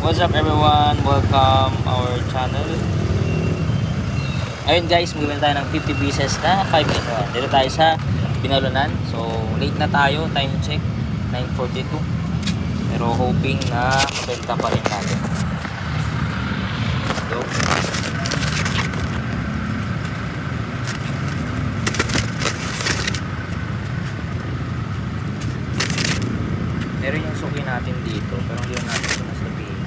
What's up everyone? Welcome our channel. Ayun guys, bumili tayo ng 50 pieces na 5 in 1. Dito tayo sa Binalunan. So late na tayo, time check 9:42. Pero hoping na mabenta pa rin natin. So, meron yung suki natin dito, pero hindi na natin ito nasabihin.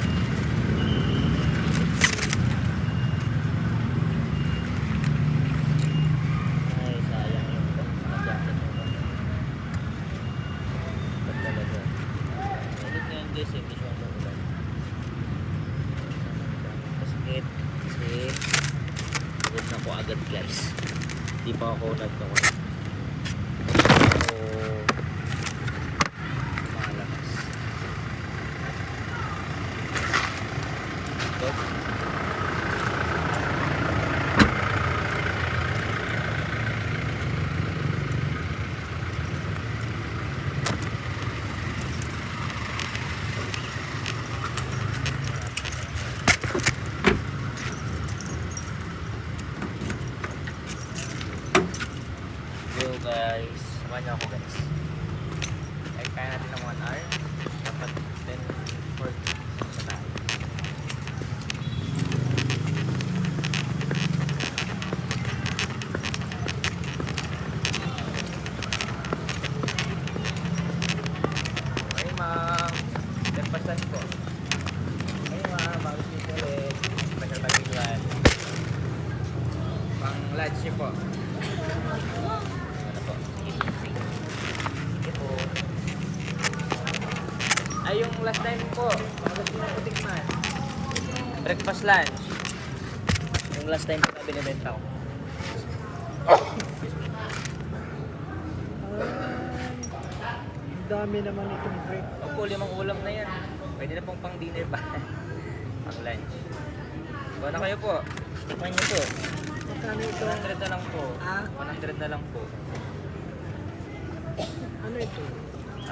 Ay, sayang yun. Nag-jacket mo ba? Ba't talaga? Ulit na yun guys, hindi siya magulan. Kasakit kasi huwag na ko agad guys. Hindi pa ako nagkakulit. So guys, samahan niyo ako guys. Ay, kaya natin ng 1 hour. Dapat 10:40 sa tayo. Ay ma'am, breakfast po. Ay ma'am, bagos niyo po ulit. Special pagkikuan. Pang lunch niyo po. Ay, yung last time po, mga gusto mo putikman. Breakfast lunch. Yung last time po na binibenta ko. Dami naman itong break. Opo, 5 ulam na yan. Pwede na pong pang dinner pa. Pang lunch. Buwan na kayo po. Tikman niyo po. Magkano ito? 100 na lang po. Ah? 100 na lang po. Ano ito?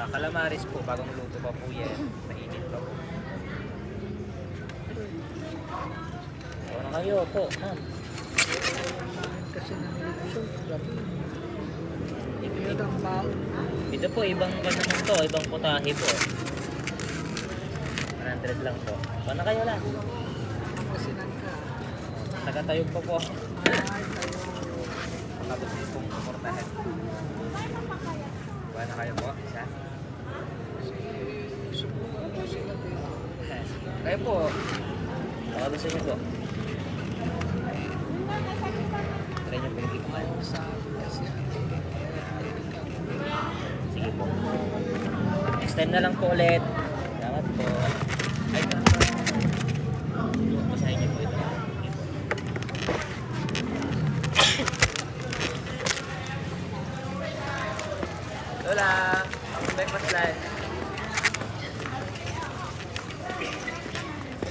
Calamaris po, bagong luto pa po yan. Mainit pa po. Buwan na kayo po, ma'am. Kasi nanilisyon. Gabi. Ito ang baon. Ito po, ibang kasama to, ibang putahe po. 100 lang po. Buwan na kayo lang. Kasi nangka. Tagatayog pa po. Ay, tayo. Pagkabot din pong suportahan. Buwan na kayo po, isa. Subukan mo sila dito. Kayo po. Baka gusto niyo po. Try niyo pong tikman. Sige po. Next time na lang po ulit. Salamat po. Ay, basahin niyo po ito. Sige po. Lola, breakfast lunch.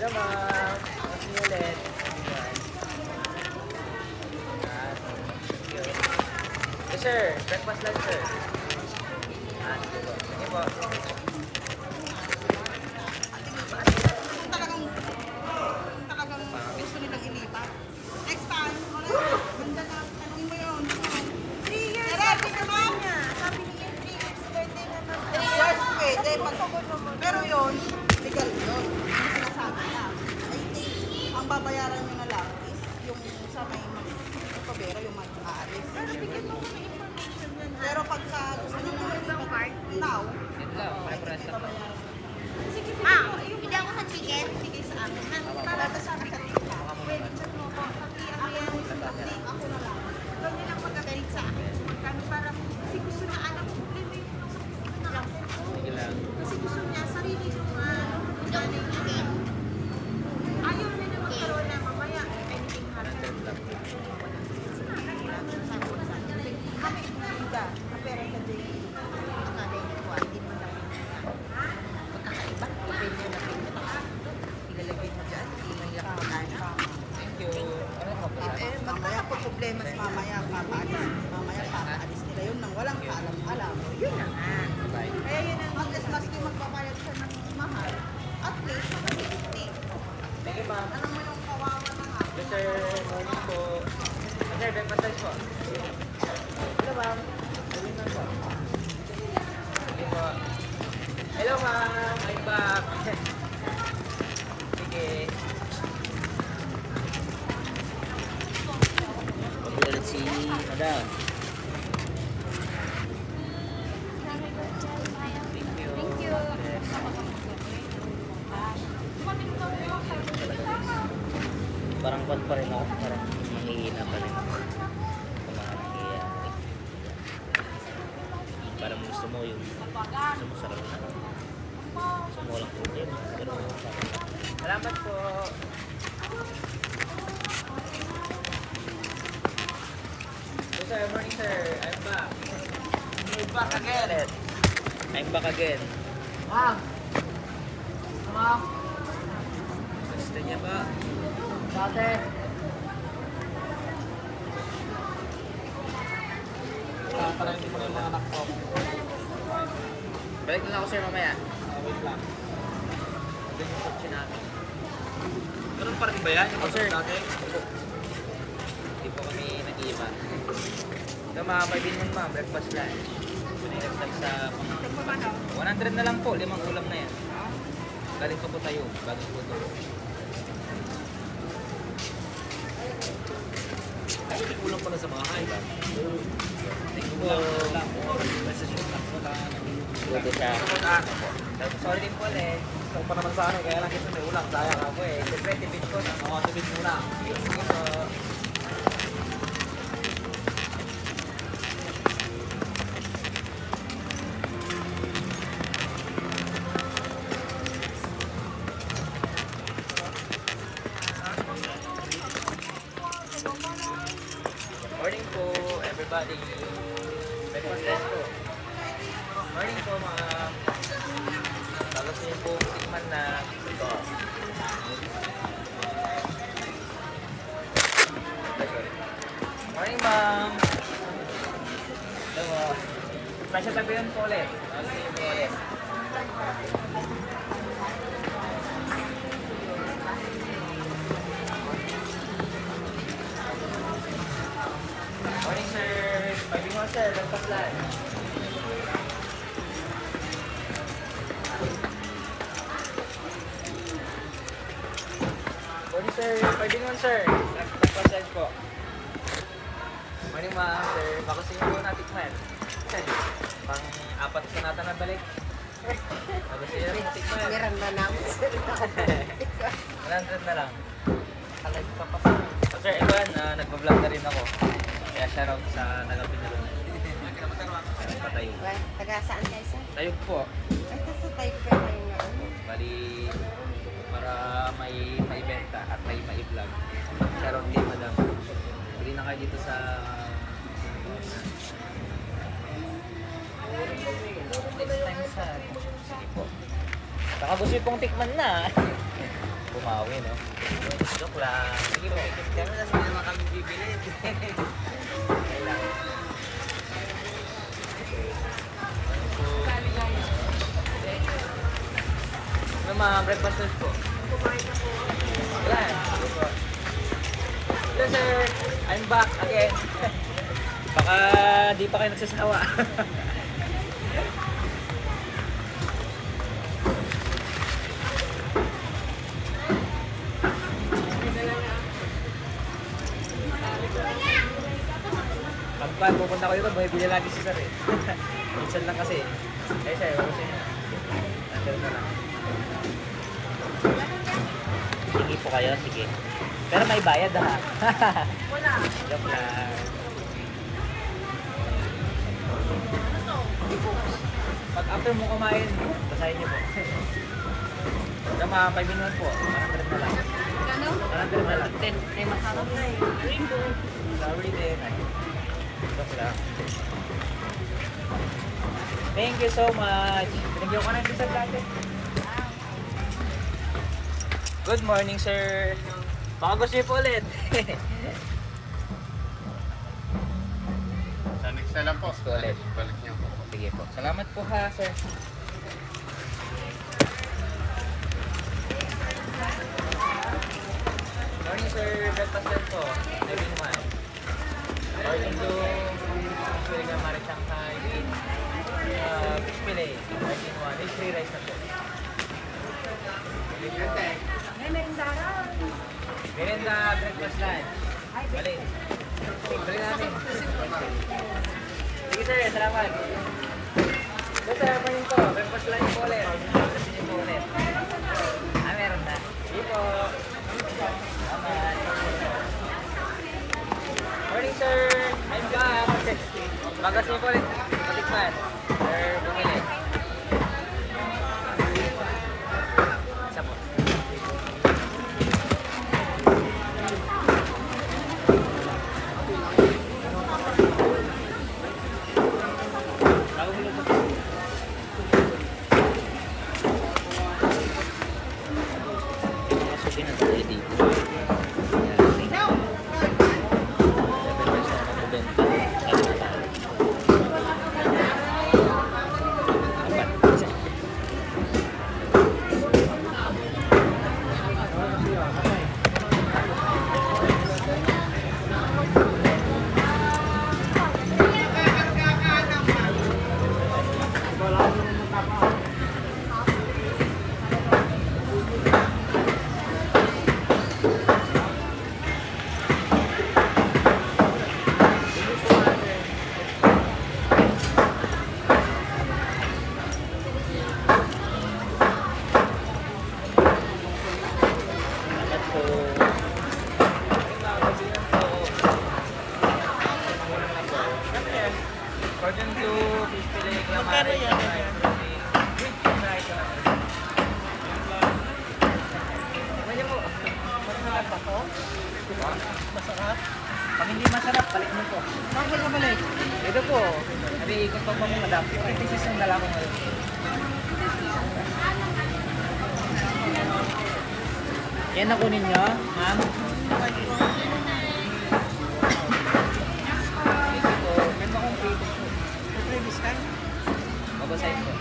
Hello ma'am. Kasi ulit. Yes sir, breakfast lunch sir. Sige po. Sige po. Talagang gusto nilang ilipat. Next time, ganda na, tanongin mo yun. 3 years sabi naman niya. Sabi niya, 3 years birthday naman. 3 years pwede. Pero yun, legal yun. Hindi sinasabi niya. I think, ang babayaran niyo na lang is yung sa may pabera, yung mag-aalis. Pero bigyan mo kami information yan. Pero pagka gusto niyo na ilipat now, Ito lang, preference lang. sige, bigyan mo. Hindi ako sa chicken. Sige sa amin. Para sa amin sa tika. Pwede chat mo ko. Pati ako na lang. Kami lang magkagalit sa akin. Magkano para kasi gusto na alam ko. Problema yung nasa gusto na ako. Sige lang. Kasi gusto niya sarili yung chicken. Ayaw na na magkaroon na mamaya. Alam mo yung kawawa na nga. Yes, sir. Morning po. Sir, breakfast lunch po. Hello, ma'am. Morning lang po. Sige po. Hello, ma'am. I'm back. Sige. Pag-ulit si Madam. Thank you. Thank you. Yes. Parang kwan pa rin ako. Parang manghihina pa rin ako. Parang nangyayari. Parang gusto mo yung gusto mo sarap na. Gusto mo walang problema. Pero salamat po. So, sir, morning sir. I'm back. I'm back again. I'm back again. Ma'am! Ma'am! Gusto niya ba? Dati! Pala hindi mo yung mga anak ko. Balik na lang ako sir mamaya. Wait lang. Doon yung kotse namin. Ganun pa rin ba yan? Oh, sir. Dati? Hindi po kami nag-iiba. Ito mga kaibigan ma'am, breakfast lunch. Pinilagdag sa mga 100 na lang po, 5 ulam na yan. Galing pa po tayo, bago po ito. Ay, may kulang pala sa bahay. Thank you po. Buti siya. Sorry din po ulit. Gusto pa naman sa akin, kaya lang kita may ulang. Sayang ako eh. Siyempre, tipid ko na. Oo, tibig muna. Sige po. Morning po, everybody. Breakfast lunch po. Morning po, mga tapos niyo po tikman na ito. Morning, ma'am. Hello. Special tabihan po ulit. Tapos niyo po ulit. Morning, sir. Pwede mo, sir. Breakfast lunch. Morning, sir. Pwede mo, sir. Breakfast lunch po. Morning, ma'am, sir. Baka sa inyo natin tikman. Pang-apat ka nata na balik. Baka sa inyo tikman. Meron na namin sir. 100 na lang. Kalay pa pa. So, sir, Evan, nagpa-vlog na rin ako. Kaya shoutout sa nagapinalunan. Patayo. Taga saan kayo sir? Tayo po. Ay, kasi tayo pa tayo nga. Bali, para may maibenta at may mai-vlog. Shoutout kay madam. Bili na kayo dito sa... Next time sa... Sige po. Baka gusto yung pong tikman na. Bumawi, no? Joke lang. Sige po, tikip kami. Tapos hindi naman kami bibili. Okay lang. Ano mga breakfast lunch po? Wala. Sige po. Hello sir, I'm back again. Baka di pa kayo nagsasawa. Pagka pupunta ko dito, bumibili lagi si sir eh. Minsan lang kasi. Eh sir, wala sa inyo. Nandun na lang. Sige po kayo, sige. Pero may bayad ha. Wala. Joke lang. Pag after mo kumain, basahin niyo po. Ito mga 5 minutos po. 100 na lang. Gano? 100 na lang. 10. Ay, masarap na eh. Rainbow. Sorry din. Ay, joke lang. Thank you so much. Binigyan ko na yung isang dati. Good morning, sir. Baka gusto niyo po ulit. Sa next na lang po. Next po ulit. Balik niyo po. Sige po. Salamat po ha, sir. breakfast lunch po. 7-in-1. According to Suliga Mari Shanghai with fish fillet. 13-in-1. With 3 rice na po. Merenda, breakfast lunch. Bali. Bali namin. Sige sir, salamat. So sir, morning po. Breakfast lunch po ulit. Kasi niyo po ulit. Meron na. Sige po. Salamat. Morning sir. I'm back. Bagas niyo po ulit. Patikman. Sir, bumili. Isa po. Bago minuto po. Masukin na tayo dito. According to fish fillet, Magkano yan? Pwede po. Masarap ako? Masarap? Pag hindi masarap, balik mo po. Bakit ka balik? Ito po. Sabi, ikot pa mo madam. 50 pieces ang dala ko ngayon. Yan na kunin nyo, ma'am. Thank you po. Meron akong previous po. Previous ka? Babasahin po.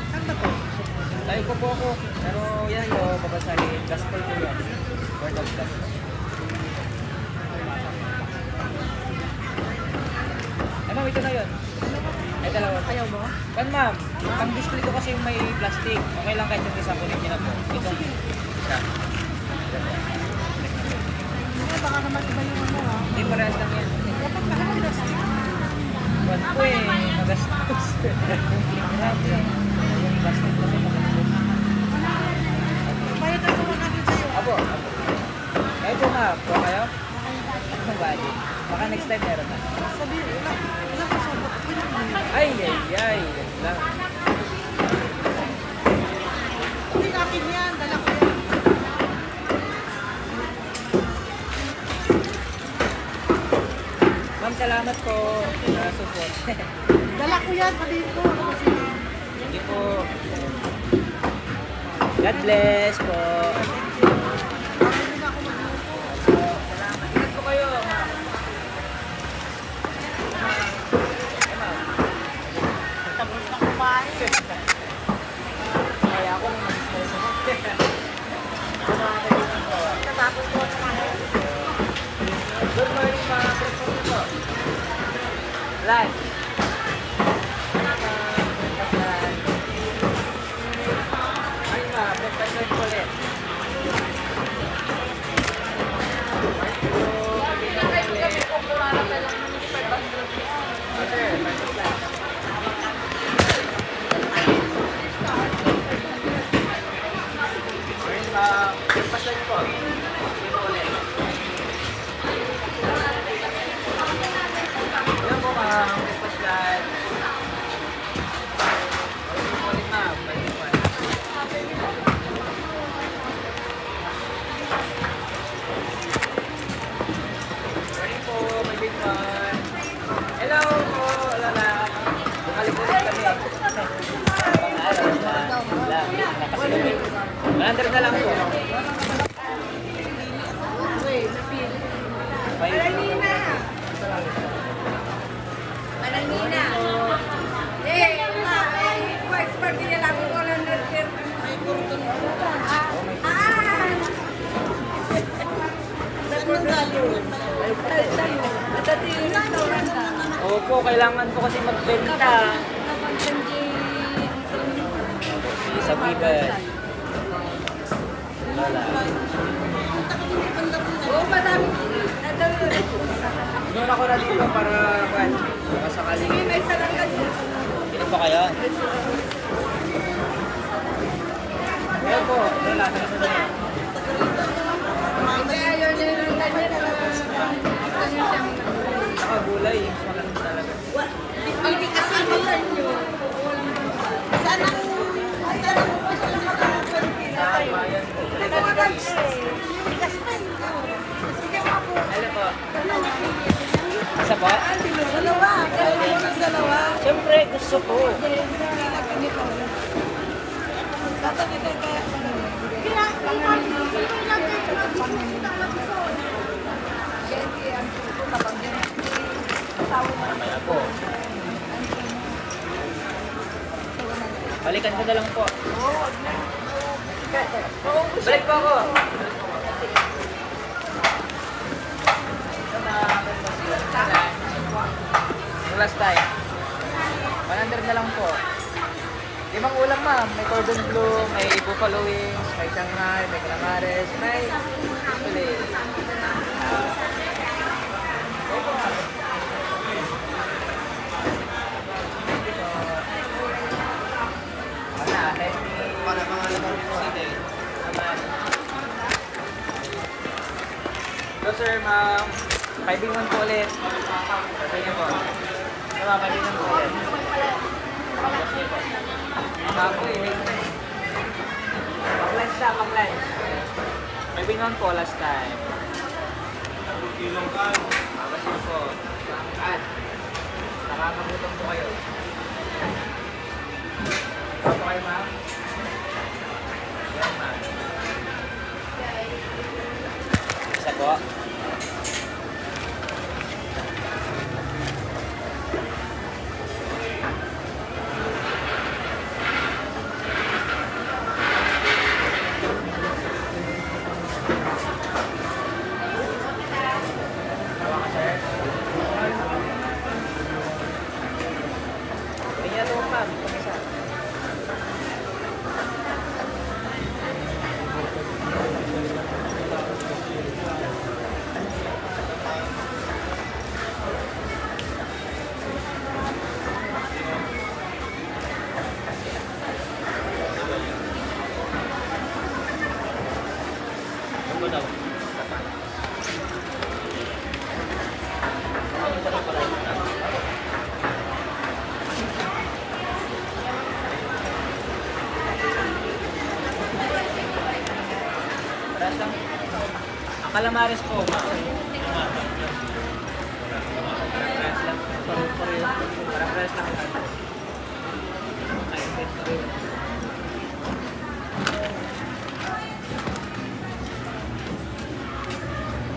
Saan ba to? Tayo ko po ako. Pero yan po, babasahin. Gospel po yan. Word of God. Ay ma'am, ito na yun. Ay dalawa. Ayaw mo? Pan ma'am, ang display ko kasi yung may plastic. Okay lang kahit yung isa kunin niyo na po. Itong isa. Baka naman iba yung ano ha? Hindi parehas lang yan. Dapat lahat pinastik. Buwan po eh, magastos. Grabe. Yung plastic kasi magastos. Bayad ako 100 sa'yo. Apo, apo. Kayo po ma'am, po kayo? Ano ba? Baka next time meron na. Sabi, wala ka sobot. Ay, ay, ay. Yan lang. Hindi akin yan, dala ko yan. Ma'am, salamat po sa support. Dala ko yan, sabi ko. Hindi po. God bless po. Hindi na ako magluto. Salamat. Ingat po kayo. ma'am. Tapos na kumain. Kaya ako nung mag-stress ako. Katapos ko kumain. Good morning mga breakfast po. Lunch. Ay ma, breakfast lunch ulit. Breakfast lunch po. Sige po ulit. Yan po ma'am, breakfast lunch. Sige po ulit ma'am, balik po. Morning po, my big one. Hello po, lala. Bumalik po kami. Wala, kasi kami. 100 na lang po. Manangina! Manangina! Eh, expert din lang ako lang ay kurton. Saan nang po, kailangan ko kasi magbenta. Sa Bibel. Wala. Oo, madami. Doon ako na dito para makasakaling. May sarangga dyan. Ilan pa kayo? Ayun po, wala. Kaya yun yung ganyan. Saka gulay, mas maganda talaga. Hindi kasi minsan yun. Sana po Sa bayan po. Ano po? Isa po? Dalawa. Siyempre, gusto ko. Mamaya po. Balikan ko na lang po. Balik po ako. Last time. 100 na lang po. 5 ulam ma'am. May cordon bleu, may buffalo wings, may shanghai, may calamares, may ulit. Para mga laman po sila. So sir, ma'am. 5-in-1 po ulit. Sabi niyo po. So ma'am, 5-in-1 po ulit. Ma'am po eh. Pag-lunch siya, pag-lunch. 5-in-1 po last time. Kasi po. At nakakagutom po kayo. Ano po kayo ma'am? Yan ma'am. Isa po. Ang calamares po, ma'am. Parang press lang.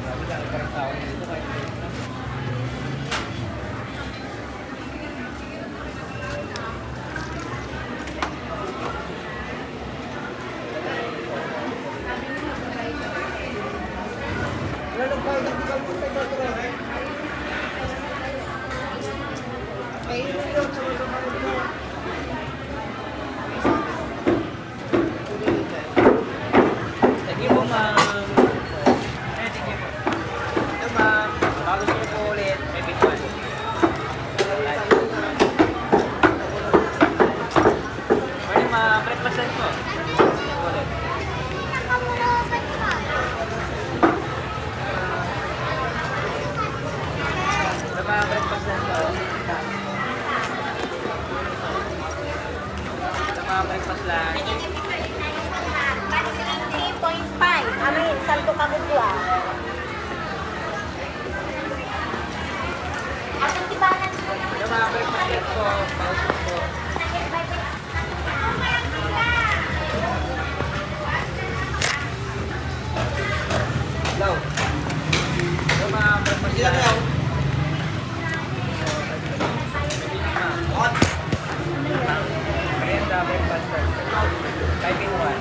Grabe lang, parang tao dito kahit Thank you po, ma'am. Thank you po. Ito, ma'am. Bago siya po ulit, may bitwan. Morning, ma'am. Breakfast lunch po. Ulit. Ito, ma'am. Breakfast lunch po. Ito, ma'am. Breakfast lunch. 3.5. Amin, salto ka kukuha. Asan di ba Ito, ma'am. Breakfast lunch po. Pausap po. Hello. Ito, ma'am. Breakfast lunch. Merienda, breakfast lunch. 5-in-1.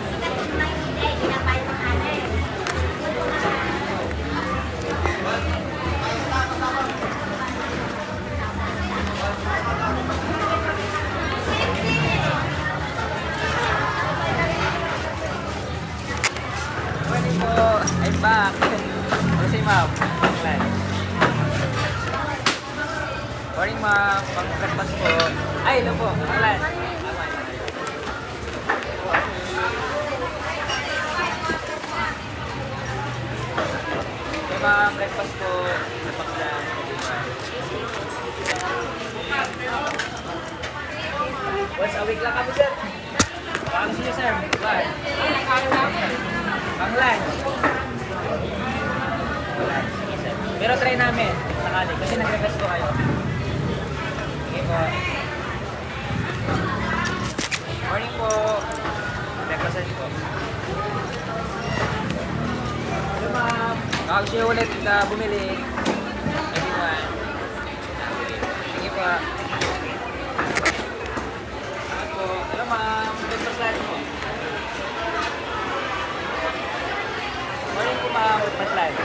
po. I'm back. Ano si ma'am? Lunch. Morning ma'am. Pang-breakfast po. Ay, hello po. Lunch. Okay ma'am, breakfast po. Breakfast lang. Once a week lang kami sir. Baka gusto nyo sir. Bye. Pang lunch. Pero try namin. Sakali. Kasi nag-request po kayo. Sige po. Morning po. Breakfast po. Hello ma'am. Baka gusto nyo ulit bumili. Everyone. Sige po. Ako. Hello ma'am. Breakfast lunch po. Morning po ma'am. Breakfast lunch.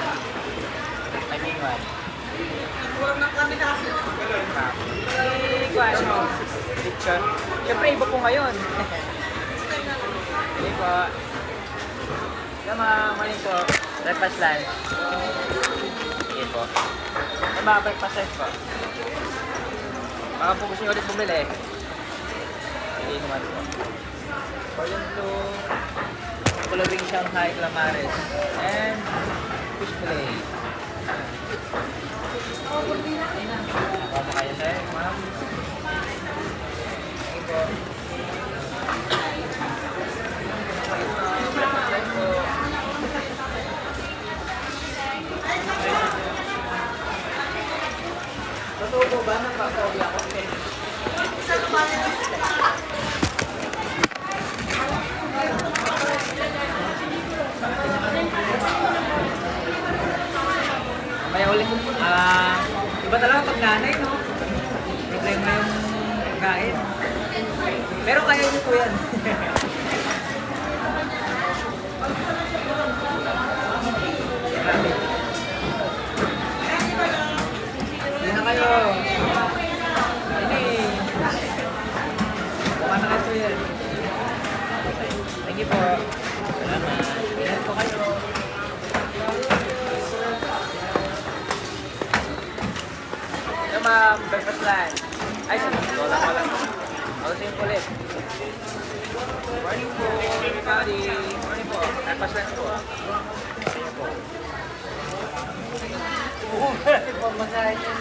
I mean what? Kulang ng kami kasi. Ano? Picture. Siyempre, iba po ngayon. Sige po. Tama, morning po. Breakfast lunch. Sige po. Tama, breakfast lunch po. Baka po gusto nyo ulit bumili. Sige naman po. Cordon bleu. Kulawing Shanghai Clamares. And fish fillet. Ako pa kayo sir, ma'am. Sige po. Breakfast po. Totoo po ba nagpapawag ako? Kaya ulit, iba talaga pag nanay, no? Problema yung pagkain. Pero kaya niyo po yan. Grabe. Hindi na kayo. Ini. Bukan na kayo yan. Thank you po. Salamat. Ingat po kayo. Ma'am, breakfast lunch. Ay, wala pala. Ako sa yung ulit. Morning po, everybody. Morning po. Breakfast lunch po. Morning po. Morning po, masahe nyo.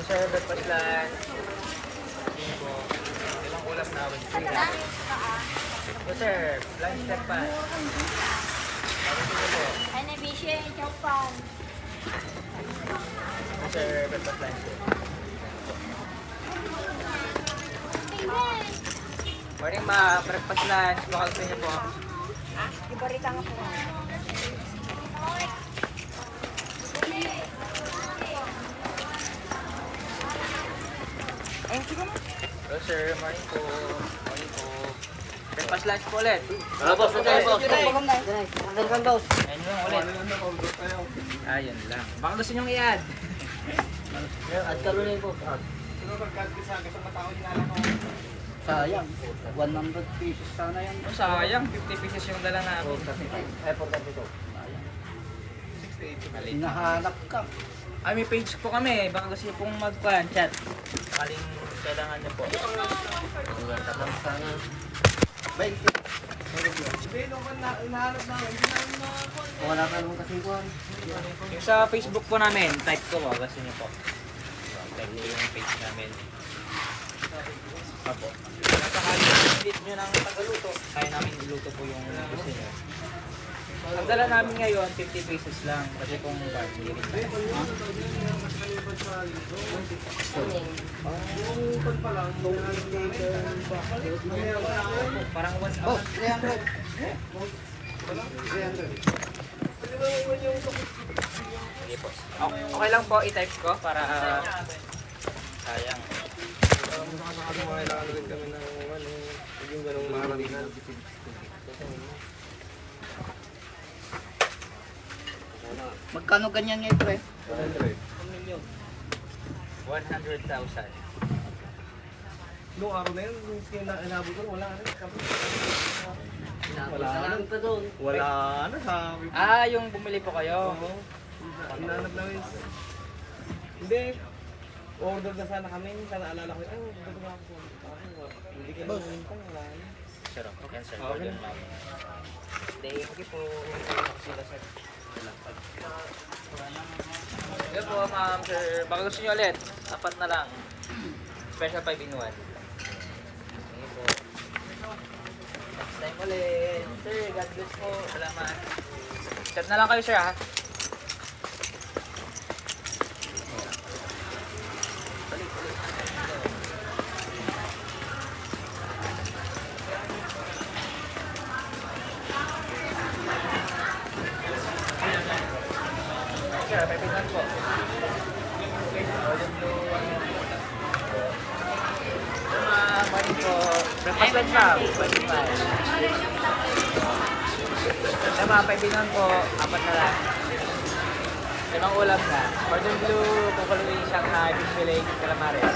Sir, breakfast lunch. Morning po. Ilang ulam na with free lunch. So sir, lunch breakfast. Anabisya, Japan. So sir, breakfast lunch. Morning ma, breakfast lunch. Lokal sa inyo po. Ibarita nga po. Ayun, sige mo. Hello sir, morning po. Morning po. Breakfast lunch po ulit. Ano boss? Ano boss? Magandang boss. Ayun lang ulit. Ayun lang. Baka gusto nyong i-add. At karoon na yung boss. Sayang. 100 pieces sana yan. Oh, sayang, 50 pieces yung dala namin. Eh, 42. Mali. Hinahanap ka. Ay, may page po kami. Baka gusto nyo pong mag-chat. Sakaling kailangan nyo po. Tatang sana. 20. Wala ka naman kasi kuhan. Yung sa Facebook po namin, type ko po. Gusto nyo po. Type ko yung page namin. Apo. Sakali edit nyo ng tagaluto. Kaya namin iluto po yung gusto nyo. Ang dala namin ngayon, 50 pesos lang. Kasi kung barley rin tayo. Parang once a Boss, month. 300. 300. Sige po. Okay lang po i-type ko para sayang. Magkano ganyan ngayon, pre? 1 million. 100,000. Noong araw na yun, yung inabot ko, wala na. Wala Wala na. pa doon. Wala na, sabi ko. Ah, yung bumili po kayo. Oo. Inanap namin. Hindi. Order na sana kami. Sana alala ko. Ay, order na ako. Hindi ka na umintang. Wala na. Sir, yan sir. Okay. Golden ma'am. Thank you po. Sila sir. Yan po ma'am, sir. Baka gusto nyo ulit. Apat na lang. Special 5 in 1. Thank you po. Next time ulit. Sir, God bless po. Salamat. Chat na lang kayo sir ha. Balik, balik. Sir, may pinan po. Golden blue. Morning po. Breakfast lunch ma'am. 25. Tama, paibigan po. Apat na lang. Limang ulam na. Golden blue, kukuloy Shanghai, fish fillet, calamares.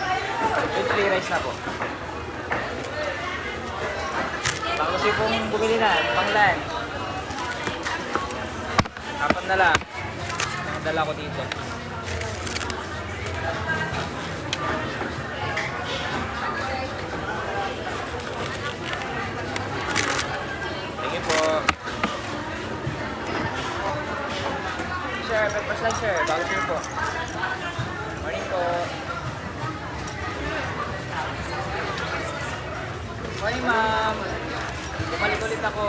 With free rice na po. Baka kasi pong bumili na, pang lunch. Apat na lang. Ang dala ko dito. Sige po. Sir, breakfast lunch sir. Bago sir po. Morning po. Morning ma'am. Bumalik ulit ako.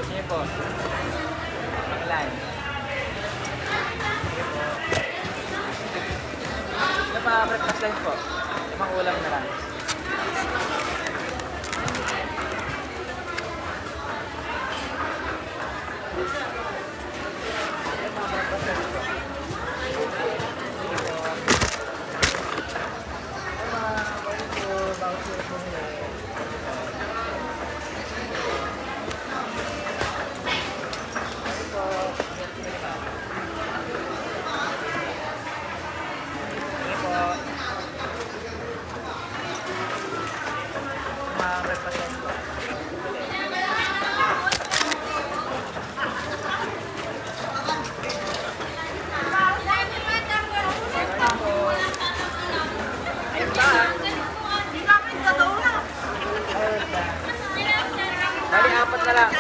Sige po. Pang lunch. Ano pa breakfast lunch po? Limang ulam na lang. Bali, apat na lang.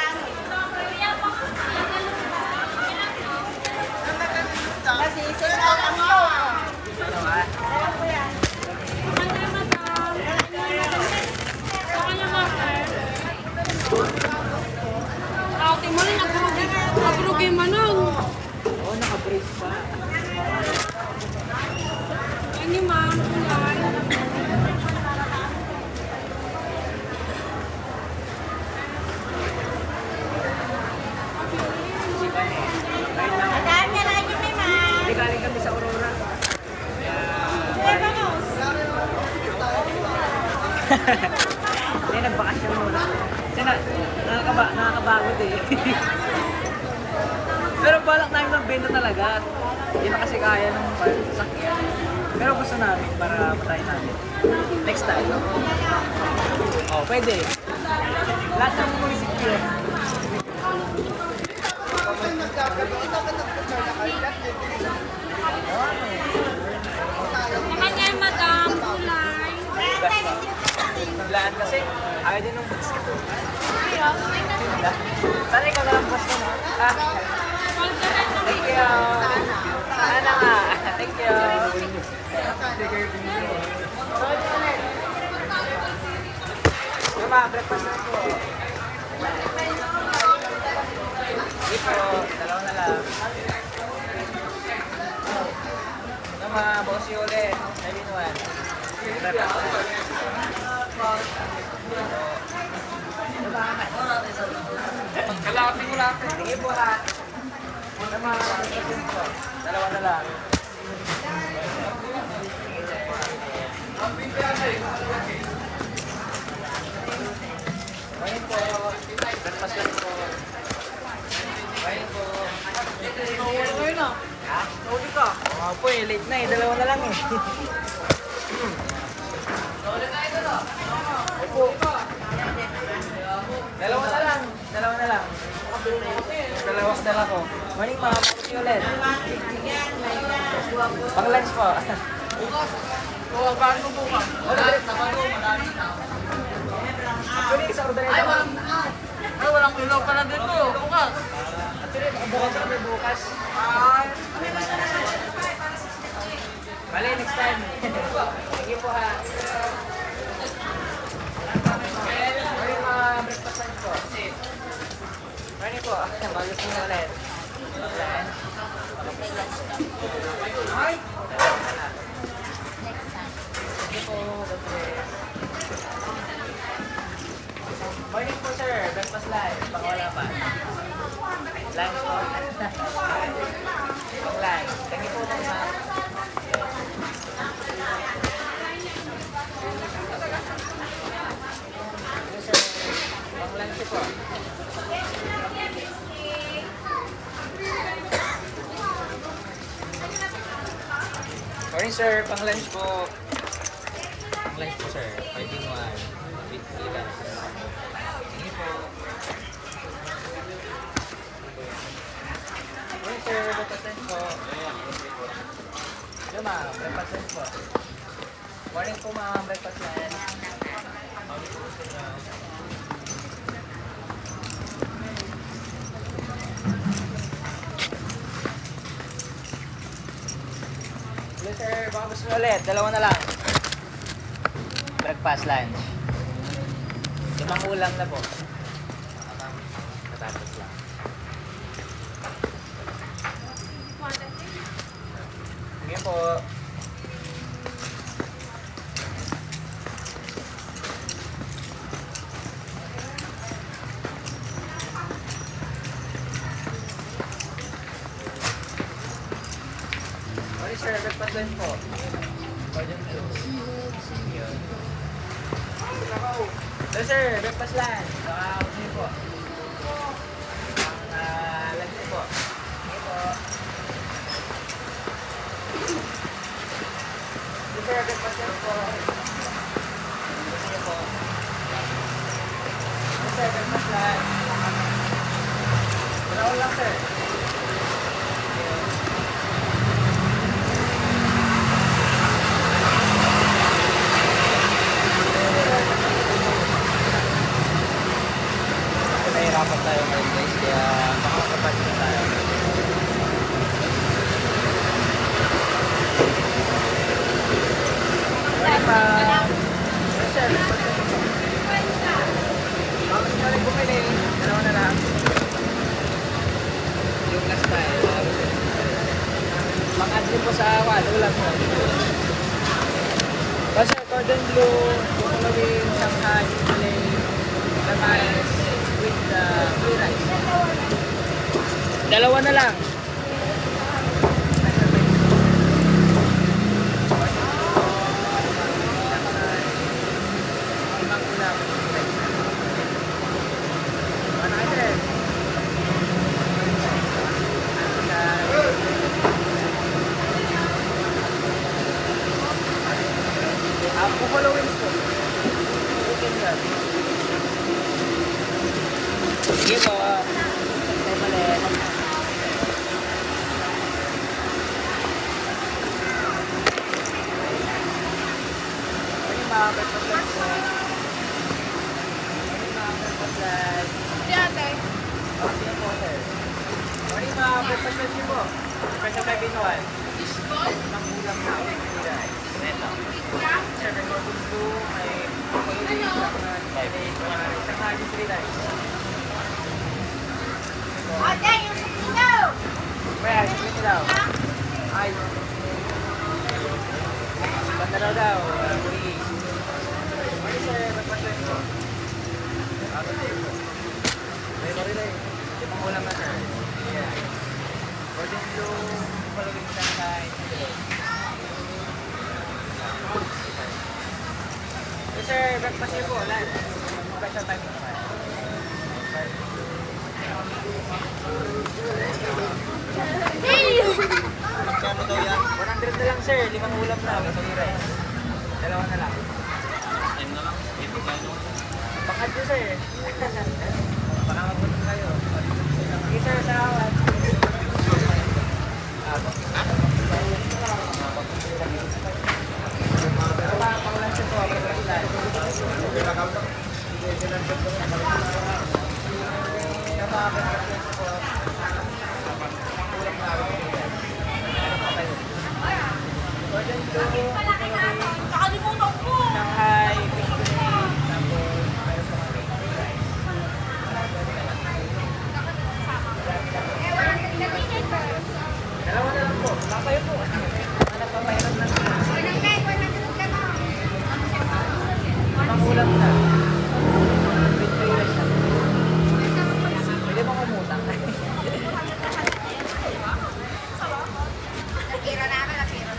Kasi sila lang mo. Ano ba? Ate mo rin, nagrugi manang. Oo, naka-brace pa. Ano ma'am, kulay. Madami na lang yung may ma'am. Hindi galing kami sa Aurora. Hey, vamos. Hindi, nagbakasyon muna. Kasi nakakabagod eh. Pero balak namin magbenta talaga. Hindi na kasi kaya ng sasakyan. Pero gusto namin para matry namin. Next time. Oh, pwede. Lahat ng munisipyo. Kanya madam, kulay. Laan kasi. Ayaw din ng basket. Sana ikaw na lang basket mo. Ah, thank you. Sana nga. Thank you. Mama, breakfast na po. Ito, dalawa na lang. Mama, boss yung ulit. 9-in-1. Breakfast. Kalapin mo lang. Sige po ha. Mama, dalawa na lang. Ngayon po, breakfast lang po. Ngayon po. Ngayon na. Ha? Nauli ka. Oo po eh, late na eh. Dalawa na lang eh. dala ko. Morning ma'am, puti ulit. Pang lunch po. Oo, paano mo bukas? Actually, sa order ito. Ay, walang ilaw pala dito. Bukas. Actually, bukas kami bukas. Bale, next time. Sige po ha. Morning ma'am, breakfast lunch po. Morning po. Bago po na ulit. Sige po. Morning po sir, breakfast lunch. Baka wala pa. Lunch po. Pang lunch. Thank you po ma'am. Yes sir, pang lunch po. Morning sir, pang lunch po. Pang lunch po sir, 5 in 1. With ilan. Sige po. Morning sir, breakfast lunch po. Hello ma'am, breakfast lunch po. Morning po ma'am, breakfast lunch. Hello sir, baka gusto nyo ulit. Dalawa na lang. Breakfast, lunch. 5 ulam na po. Ma'am, patatas lang. Sige po. Sorry sir, breakfast lunch po. Pardon po. Yun. Hello sir, breakfast lunch. Saka ano po. Lunch po. Sige po. Hello sir, breakfast lunch po. Sige po. Hello sir, breakfast lunch. Brown lang sir. Nahihirapan tayo ngayon guys, kaya makakapag na tayo. Morning ma'am. Yes sir, bakit nyo rin bumili? Dalawa na lang. Yung last time. Pang-adli po sa ulam mo. Kasi cordon bleu, Halloween, Shanghai, Malay, Tamares, with free rice. Dalawa na lang. Limang ulam. Ano kayo sir? Buffalo wings po. Chicken yan. Sige po. Ay mali. Morning ma'am, breakfast lunch po. Morning ma'am, breakfast lunch. Si ate. Sige po sir. Morning ma'am, breakfast lunch po. Special 5 in 1. Isang ulam na. Ito. Sir, may cordon bleu, may isang hagi 3 rice. Ate, yung sapinaw! Well, sige daw. Ay. Banda daw. Please. Morning sir, magpasyon po. Ako tayo po. May marilay. Limang ulam na sir. Yeah. Cordon bleu, palagay sa kain. Yes sir, breakfast niyo po. Lunch. Special time po. Magkano daw yan? 100 na lang sir, 5 ulam na, sa rice. Dalawa na lang. Time na lang, bakit nyo sir? Baka mabunin kayo. Okay sir, salamat. Nakalimutan ko! Shanghai, fish fillet, tapos meron pa kami rice. Dalawa na lang po. Kapayo po. Ano pa mayroon na? Limang ulam na. With free rice na. Pwede mo kumutang. Natira na ako, natira.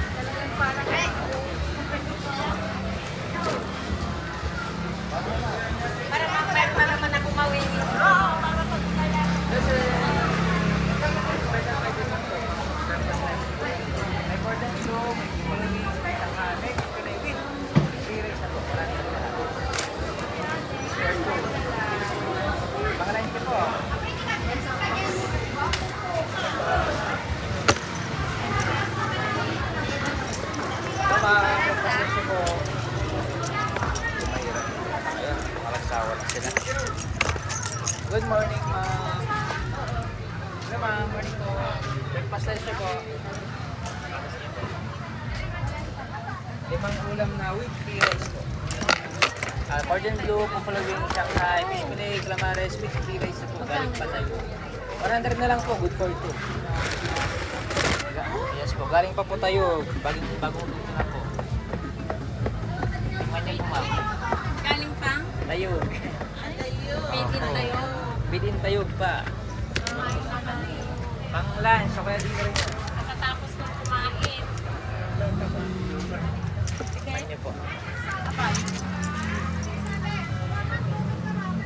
Talagang parang, para naman ako mawin. Oo, para pagkala. May portion soup, may bolognese, may tanghali, may fillet with free rice na po. Wala na lahat. Share po. Pangalain ko po. Pagpasensya po. Ayun, makalagsawa na sila. Good morning, ma'am. Hello, ma'am. Morning po. Breakfast lunch niyo po. Limang ulam na with free rice po. Cordon bleu, buffalo wing, Shanghai, fish fillet, calamares with free rice na po. Galing pa tayo. 100 na lang po, good for two. Yes po, galing pa po tayo. Bagong luto na po. Tingnan niyo po, ma'am. Galing pang? Tayog. Bitin tayo. Bidin tayog pa. Pang lunch, o kaya di na rin. Nakatapos ng kumain. Tingnan niyo po.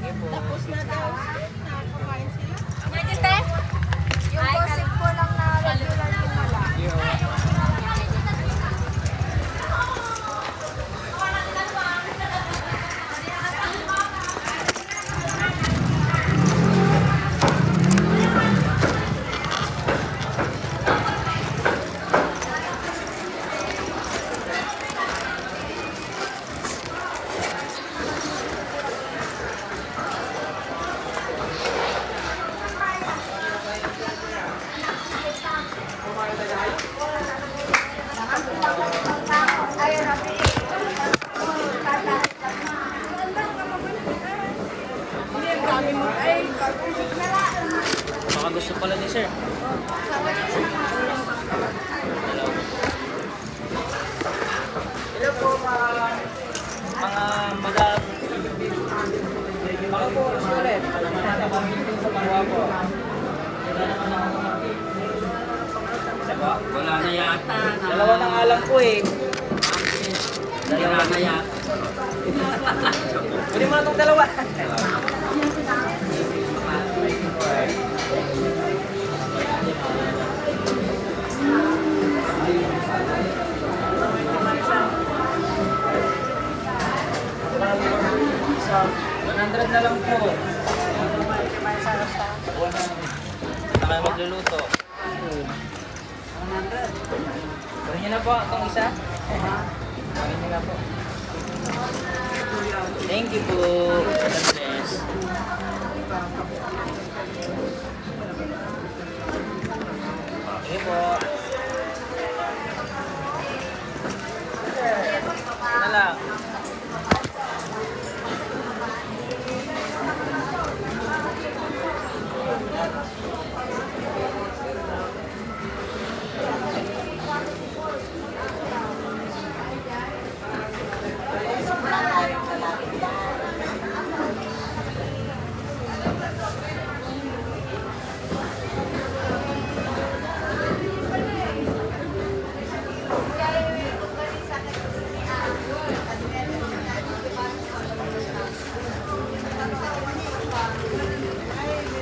Sige po. Tapos na daw. Nakakain sila. Pwede, te? Yung gossip ko lang na regular yung wala. Yo. Baka gusto pala ni sir. Hello po, mga madam. Baka po, ulit. Sa pangwa po. Diba? Wala na yata. Dalawa na nga lang po eh. Wala na yata. Pwede mo na itong dalawa. Isa, 100 na lang po. Saka magluluto. 100. Gawin niyo na po itong isa. Gawin niyo na po. Thank you po. God bless. Sige po. Na lang.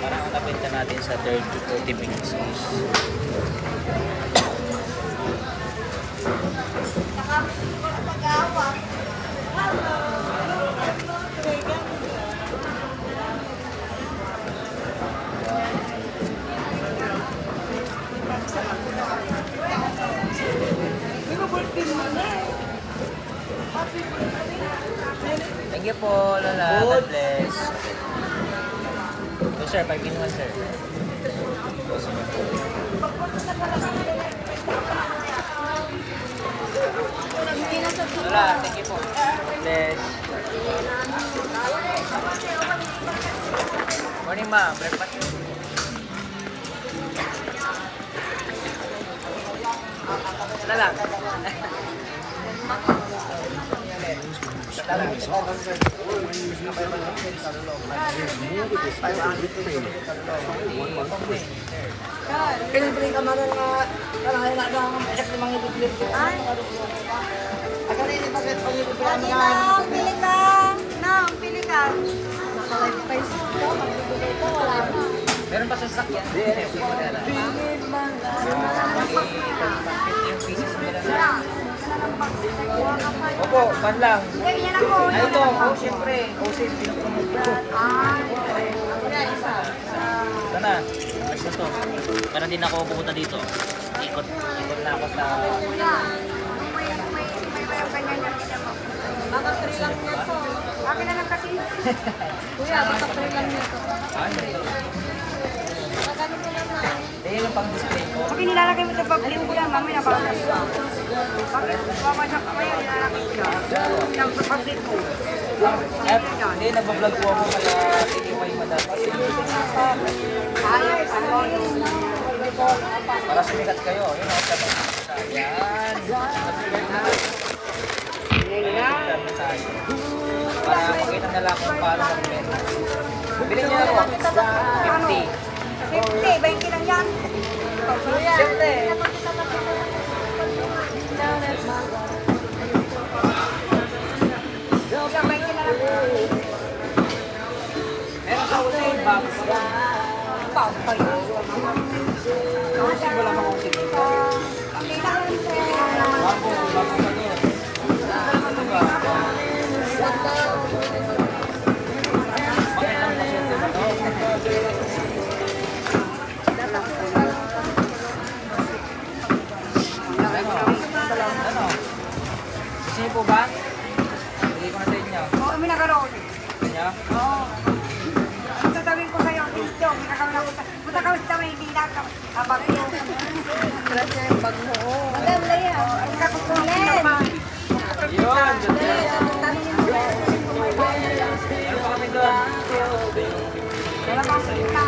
Parang nabenta natin sa 30 to 40 minutes is Thank Thank you po, Lola. God bless. So, sir, 5 in 1, sir. Lola, thank you po. God bless. Morning, ma'am. Breakfast. Wala lang. Pilipiling ka man nga kalahin na lang ang esak ng mga ibiglir ko. Ay. Akan ini paket pangilipilan Pili nga. ka, pili ka. Nang, pili ka. Nakalay pa yung sito, magbibigay ko, wala na. Meron pa sa sakyan. Hindi, hindi mo na lang. Yung pieces nila na. Opo, pan lang. Ganyan ako. Ay, ito. Oh, siyempre. OC, pinapromote ko. Ito na. Basta to. Para din ako pupunta dito. Ikot. Ikot na ako sa... Kuya, may ganyan na kita mo. Baka 3 lang niya to. Akin na lang kasi. Kuya, baka 3 lang niya to. Ay, hindi, yung pang display ko. Pag nilalagay mo sa pag-link ko yan, mami na bakit? Bakit? Babasyak ka kaya nilalagay ko yan. Yung pag-link ko. Hindi, nag-vlog po ako kaya tiniway madapas. Ayos, Para sumikat kayo. Yun ako sa yan. Subscribe na tayo. Para makita nila kung paano mag-benta. Bilhin niyo na po. 50. 50, 20 lang yan. Siyempre. Kuya, 20 na lang. Meron sa usin, bago pa. Usin, wala mga usin. Okay lang. Bago pa doon. Diba? Bakit ang pasyente ba to? Ano? Gusto niyo po ba? Bili ko na sa inyo. Oo, may nagkaroon. Gusto niyo? Oo. Ang sasabihin ko sa'yo, dito, may nagkaroon ako. Punta ka sa may hindi ka. Habang iyo. Stress niya yung bag mo. Madam, Leia. Ang kakukulit. Yun! Ano pa kami doon? Wala bang kita?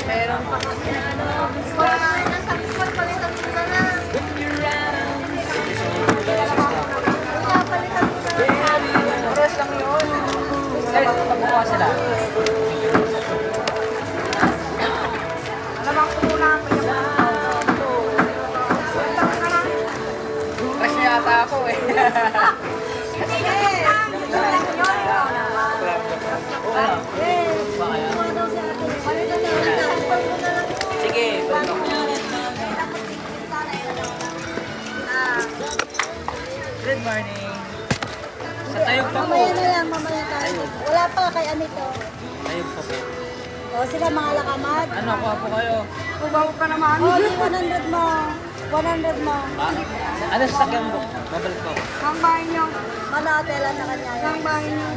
Meron pa kami na ano. Wala na, nasa kupal palitan ko na lang. Palitan ko na lang. Oras lang yun. Eh, pagbuka sila. Alam ang kumulang pa yung palitan ka lang. Crush niya yata ako eh. Hindi na lang. Lang yun. Oo nga. Ba kaya? Sige, balik ako. Good morning. Sa tayog pa po. Mamaya na lang, mamaya tayo. Wala pa kay Anito. Tayog pa po. O sila mga lakamad. Ano, kuha po kayo? Ubaw ka naman. O, 100 mo. 100 mo. Ano sa sakyan mo? Babalik ko. Ang bahay niyo. Manatela sa kanya. Ang bahay niyo.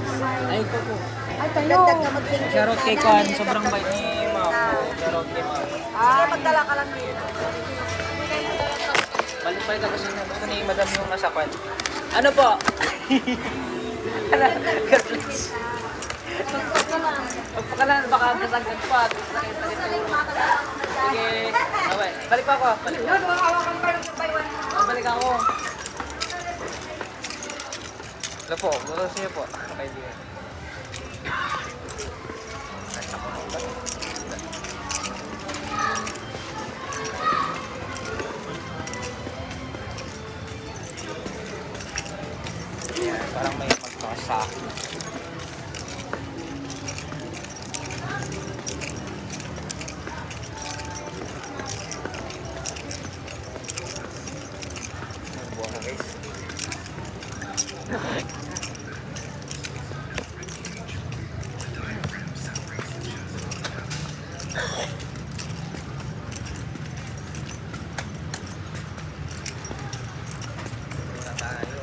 Ayog po po. Ay, tayo. Dagdag ka mag-sing. Shoutout kay Kwan. Sobrang bait ni Ma'am. Shoutout kay Ma'am. Sige, magdala ka lang dito. Balik ka kasi gusto ni Madam yung nasa Kwan. Ano po? Pagpakalan, baka kasagad pa. Sige. Okay. Balik pa ako. Balik. Yun, hawakan pa yung baywan. Balik ako. Ano po? Gusto siya po. Okay, di yan. Ayan, parang may magkakasaki. Buwan guys. Wala tayo.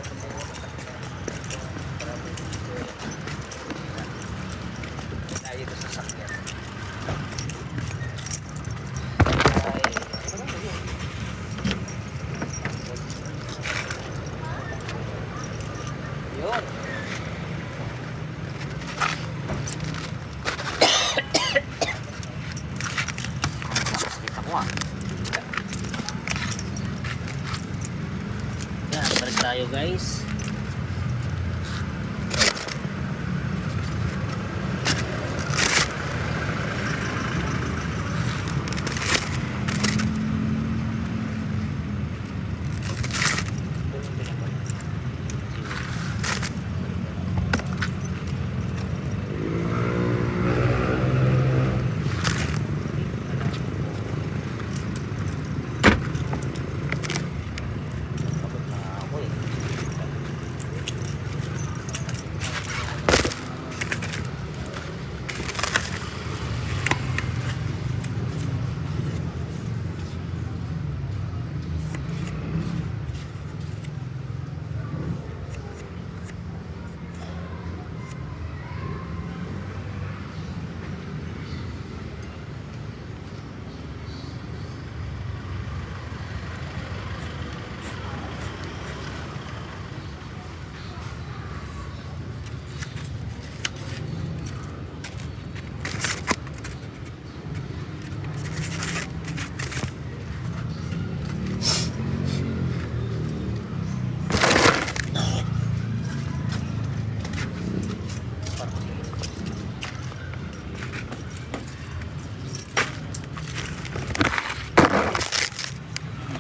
guys. Pagod na ako eh.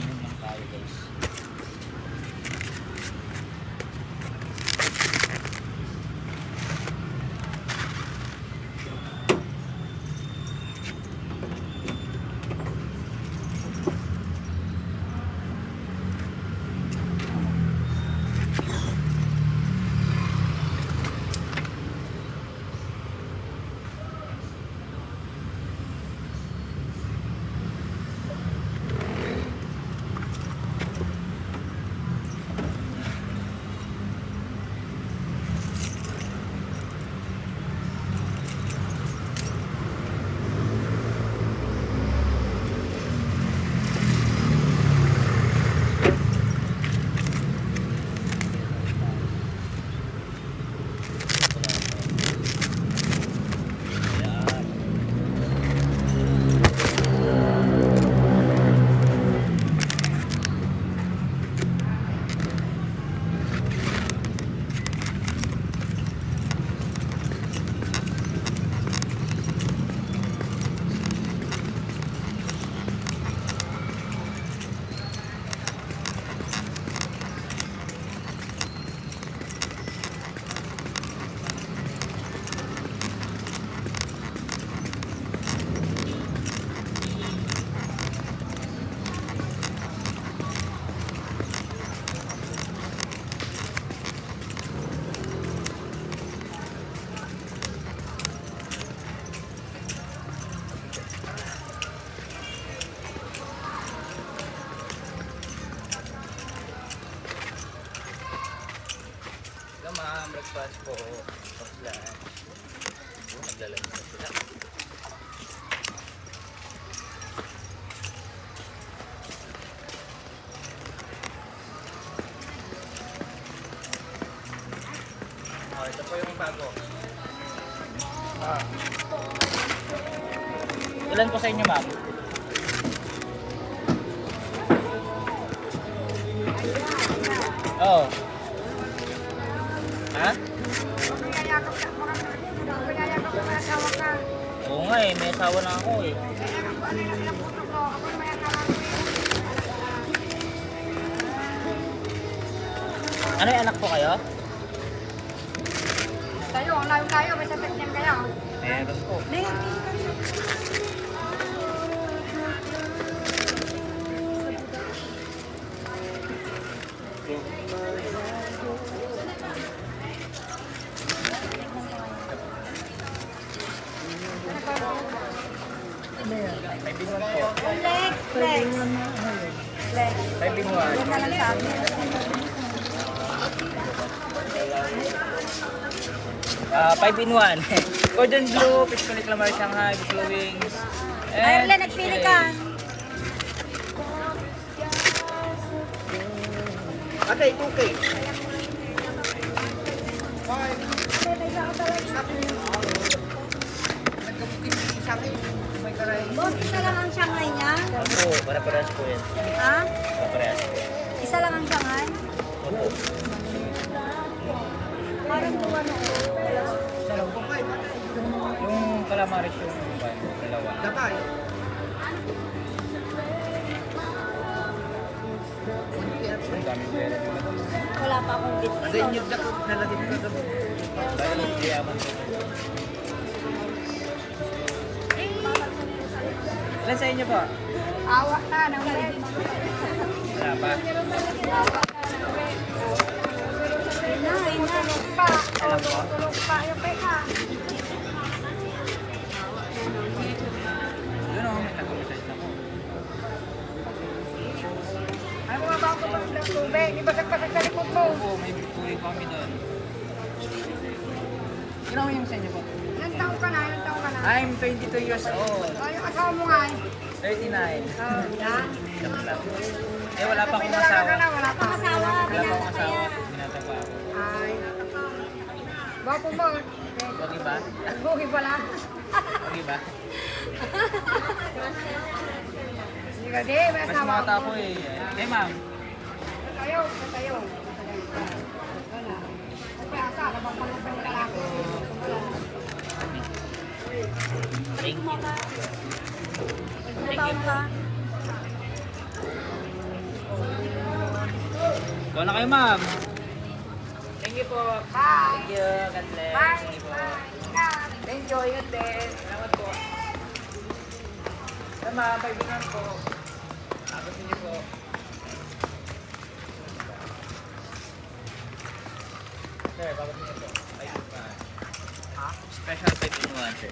Inom lang tayo guys. Ayan. Hello ma'am, breakfast po. Tapos lang. Naglalaro na sila. Oh, ito po yung bago. Ilan po sa inyo ma'am? Oo. Ha? Oo nga eh, may asawa na ako eh. Ano yung anak po kayo? Tayo, ang layo-layo, may sasakyan kayo. Meron po. May binuan po. Flex, flex. Flex. May binuan. Huwag na lang sa amin. Ah, 5 in 1. Cordon bleu, fish connect lamar Shanghai, buffalo wings. Ay, Arlen, nagpili ka. Ate, 2K. Boss, isa lang ang Shanghai niya. Opo, para-parehas po yan. Ha? Para-parehas po. Isa lang ang Shanghai. Parang buwan ako. Yung calamares yung dalawa. Dakay. Ang daming pera. Wala pa akong bit. Kasi yung dakot nalagay ko kagabi. Dahil hindi yaman. Ilan sa inyo po? Awa na, naulit. Wala pa. Awa na, naulit. Tulog pa. Tulog pa. Yung peka. Yun o, may taga-massage ako. Ano mga ba ako ng tubig? Di basag-basag sa likod mo. Oo, may tuloy kami doon. Yun ako yung sa inyo po. Ilang taon ka na? Ilang taon ka na? I'm 22 years old. O, yung asawa mo nga. 39. Oh, yan. Joke lang. Eh, wala pa May akong dalaga asawa. ka na, wala pa. Asawa, Wala pa binata akong pa asawa. yan. Binata pa ako. Ay. Bapo mo. Wagi ba? Buhi pala. Wagi ba? Hindi ka di, may Mas asawa mata ako. ko eh. Eh, ma'am. Tayo, tayo. Wala. Kasi asa, labang pangusan ka lang. Thank you. Taon ka? Ikaw na kayo, ma'am. Thank you po. Bye. Thank you. God bless. Bye. Thank you po. Bye. Thank you. Ingat din. Salamat po. Tama, kaibigan po. Tapos niyo po. Sir, bakit niyo po? Ayun pa. Ha? Special 5 in 1, sir.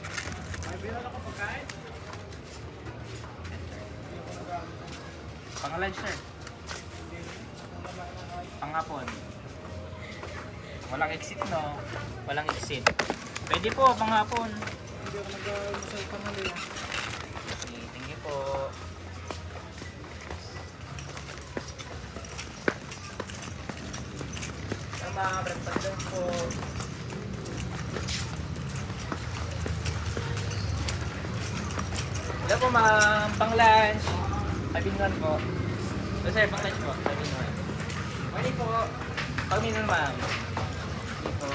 Pang-lunch, sir. Pang-hapon. Walang exit, no? Walang exit. Pwede po, pang-hapon. Okay, thank you po. Tama, breakfast lunch po. Hello po, ma'am. Pang-lunch. 5-in-1 po. So, sir, pang-lunch po. 5-in-1. Morning po. Pag-minun, ma'am. Hindi po.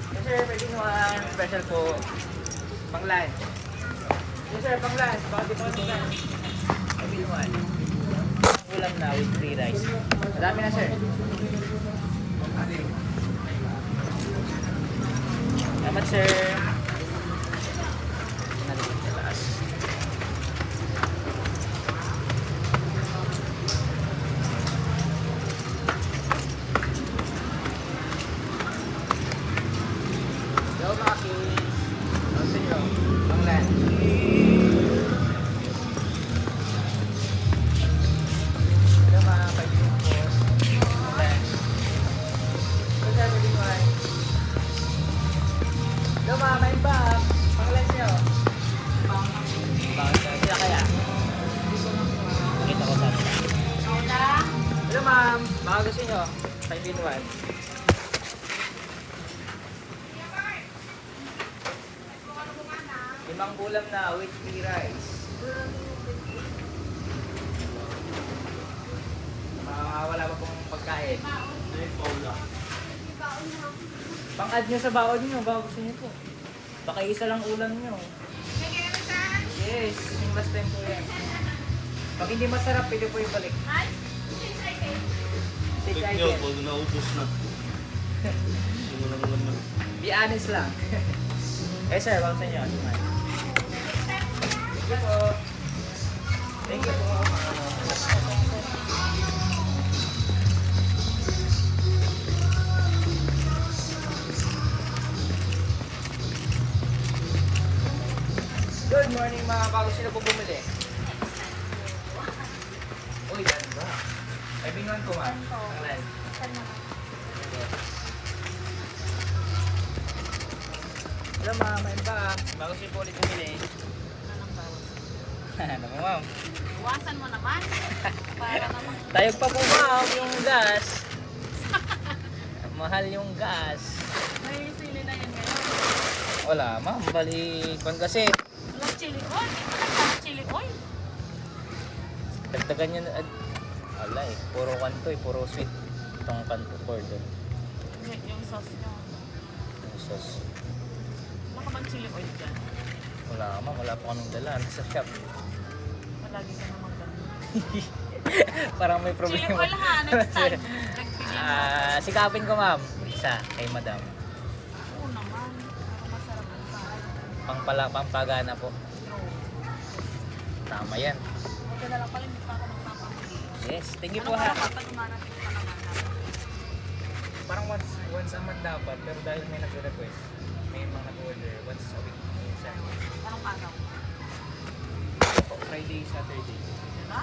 So, sir, 5-in-1. Special po. Pang-lunch. So, sir, pang-lunch. Bakit di po kasi lunch? 5-in-1. Ulam na with free rice. Madami na, sir. Salamat, sir. Nalipit sa taas. Hello, mga kids. Ano sa inyo? Pang-lunch. Hello, mga kaibigan ko. Pang-lunch. Hello, sir, kaibigan. Hello, mga kaibigan. Pang-lunch nyo. Bakit sila kaya? Nakita ko sa nila. Hello, ma'am. Baka gusto nyo. 5-in-1. Limang ulam na with free rice. Wala pa pong pagkain. Pang-add nyo sa baon nyo. Baka gusto nyo po. Baka isa lang ulam nyo. Yes, yung last time po yan. Pag hindi masarap, pwede po yung balik. Take item. Pag naubos na. Hindi mo naman. Be honest lang. Eh sir, baka sa inyo. Thank you po. Thank you po. Good morning mga bago, sino po bumili? Uy, yan ba? Kaibigan ko ma'am. Alright. Hello ma'am, ayun ba? Bago siya po ulit bumili. Ano po ma'am? Iwasan mo naman. Para naman. Tayog pa po ma'am yung gas. Mahal yung gas. May sili na yan ngayon. Wala ma'am, bali kung kasi Walang chili oil. Walang chili oil. dagdagan yun. Alay, puro kanto puro sweet. Itong cordon. Yung sauce niya. Yung sauce. Wala ka bang chili oil dyan? Wala ka wala pa kaming dala. Nasa shop. Malagi ka namang ganun. Parang may Chili problema. oil ha, next time. Nagbigay mo. Sikapin ko ma'am. Isa kay madam. Oo naman. Pero masarap ang kain. Pampagana po. True. Tama yan. Huwag na lang pala, hindi pa ako magpapamili. Yes, thank you Ano po ba ha. dapat umarating pa naman natin? Parang once a month dapat, pero dahil may nag-request, may mga nag-order once a week. Anong araw? Friday, Saturday. Diba?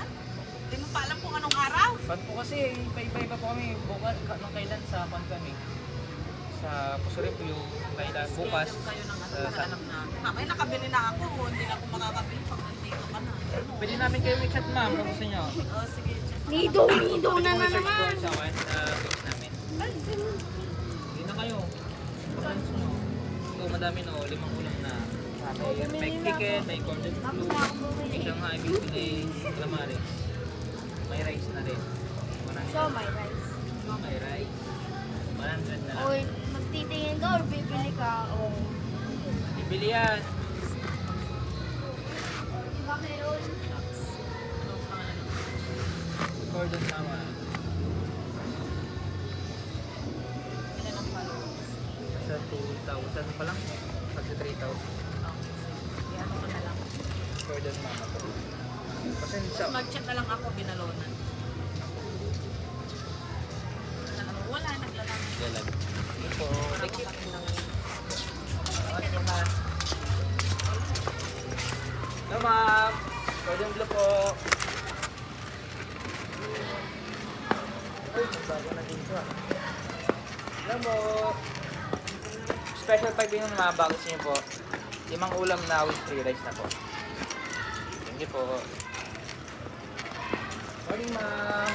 Hindi mo pa alam kung anong araw? Pan po kasi, iba-iba po kami bukas, nung kailan sa pan kami. Sa Pusuripyo, kailan bukas. Schedule kayo ng ano sa- para alam na. Mamaya nakabili na ako, hindi na ako makakabili pag nandito ka na. Ano? Pwede namin kayo i-chat ma'am kung gusto nyo. Oh, sige. check. Nido na Pwede mo i-search naman. doon sa page namin. Hindi na kayo. Branch nyo. Ito, madami no, 5 ulam na. May chicken, may cordon bleu, may Shanghai, beef fillet, calamares. May rice na rin. So, my rice. May rice. 100 na lang. Or magtitingin ka or bibili ka. O. Ibili yan. Diba meron? Cordon tama. Ilan ang followers? Sa 2,000 pa lang. Pag 3,000. Okay, sige. Ano ko na lang. Cordon mama po. Kasi sa... Tapos mag-chat na lang ako, binalonan. Wala, naglalang. Galag. Ito. Thank you. Hello ma'am. Cordon bleu po. Uy, magbago na dito ah. Hello mo. Special 5 yung mga bago sa inyo po. 5 ulam na with free rice na po. Thank you po. Morning ma'am.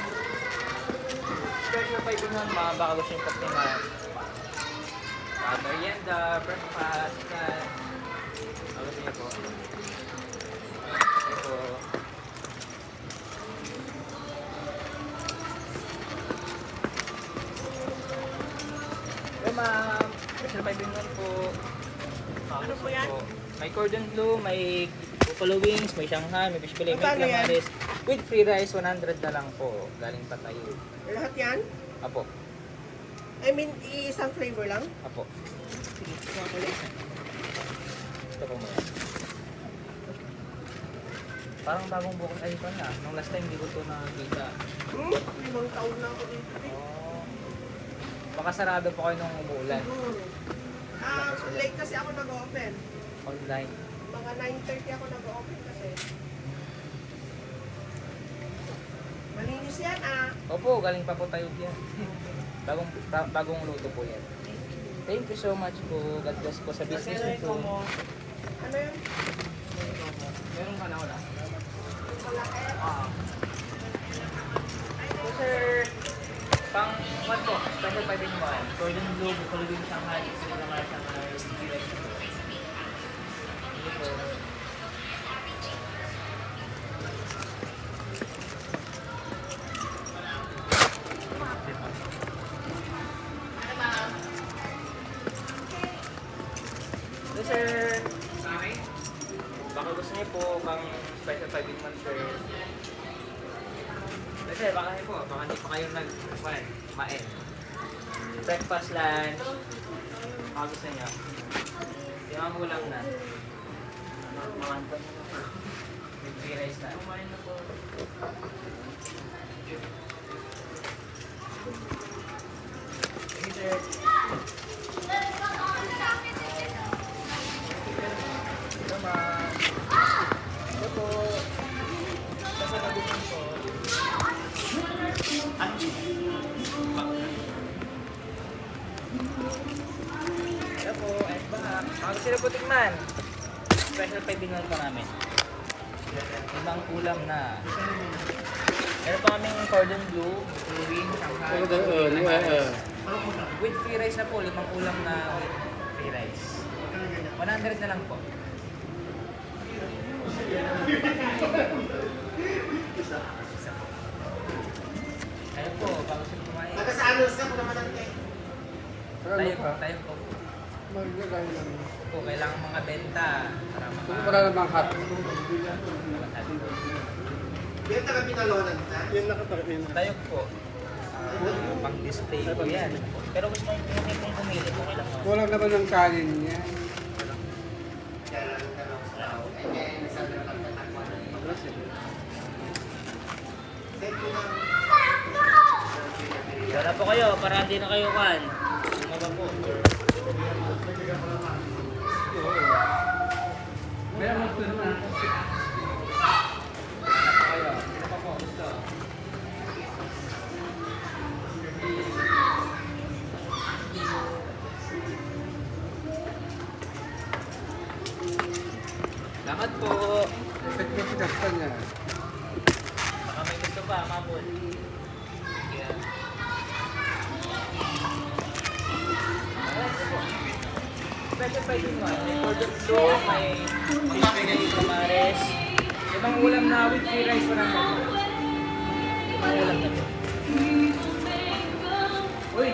Special 5 yung mga bago sa inyo po ni ma'am. Merienda, breakfast, lunch. Bago sa inyo po. Thank you po. Hello ma'am. Special 5 yung po. Ano po yan? May cordon bleu, may buffalo wings, may Shanghai, may fish fillet, may Magkano yan? calamares. With free rice, 100 na lang po. Galing pa tayo. Lahat yan? Apo. I mean, isang flavor lang? Apo. Sige, chocolate. Ito po muna. Parang bagong bukas ay ito na. Nung last time, hindi ko ito nakakita. 5 taon na ako dito. Oh. Baka sarado po kayo nung umuulan. Late kasi ako nag-open. Online. Mga 9:30 ako nag-open kasi. Malinis yan Opo, galing pa po tayo diyan. Bagong luto po yan. Thank you so much po. God bless po sa business nito. Ano yun? Meron ka na wala? Wala eh. So sir, pang what po? Special 5 in 1. Cordon bleu, buffalo wings, Shanghai, calamari, Shanghai, direct. Ito po. So sir, baka gusto niyo po pang special 5 in 1 sir. Kasi baka hindi pa kayo kumain. Breakfast, lunch. Baka gusto niyo. Yung mga ulam na. Mga with free rice na. Thank you, sir. Hello, ma'am. Hello po. Nasa nagutin po. Hello po, and back. Bago sila po tikman. Special 5 binuan pa namin. Ibang ulam na. Meron pa kaming cordon bleu, wing, Shanghai, with free rice na po. 5 ulam na with free rice. 100 na lang po. Ayun po, bago sila kumain. Taga sa ano Tayo po. Maglagay lang. Po, kailangan mga benta para Kung wala namang hot. Yan nakapinalonan na? Yan nakapinalonan. Tayo po. Pang display po yan. Pero gusto mo yung pumili, okay lang. Kulang naman ng kanin niya. Wala po kayo, para hindi na kayo kan. Sumaba po. Meron mo na. Kayo, sino pa po gusto? Salamat po. Effect mo sinaktan niya. Baka may gusto pa, mabul. Yeah. Special pa yun man. May cordon bleu, may mga kamares. Ibang ulam na with free rice pa naman. Ibang ulam na po. Uy!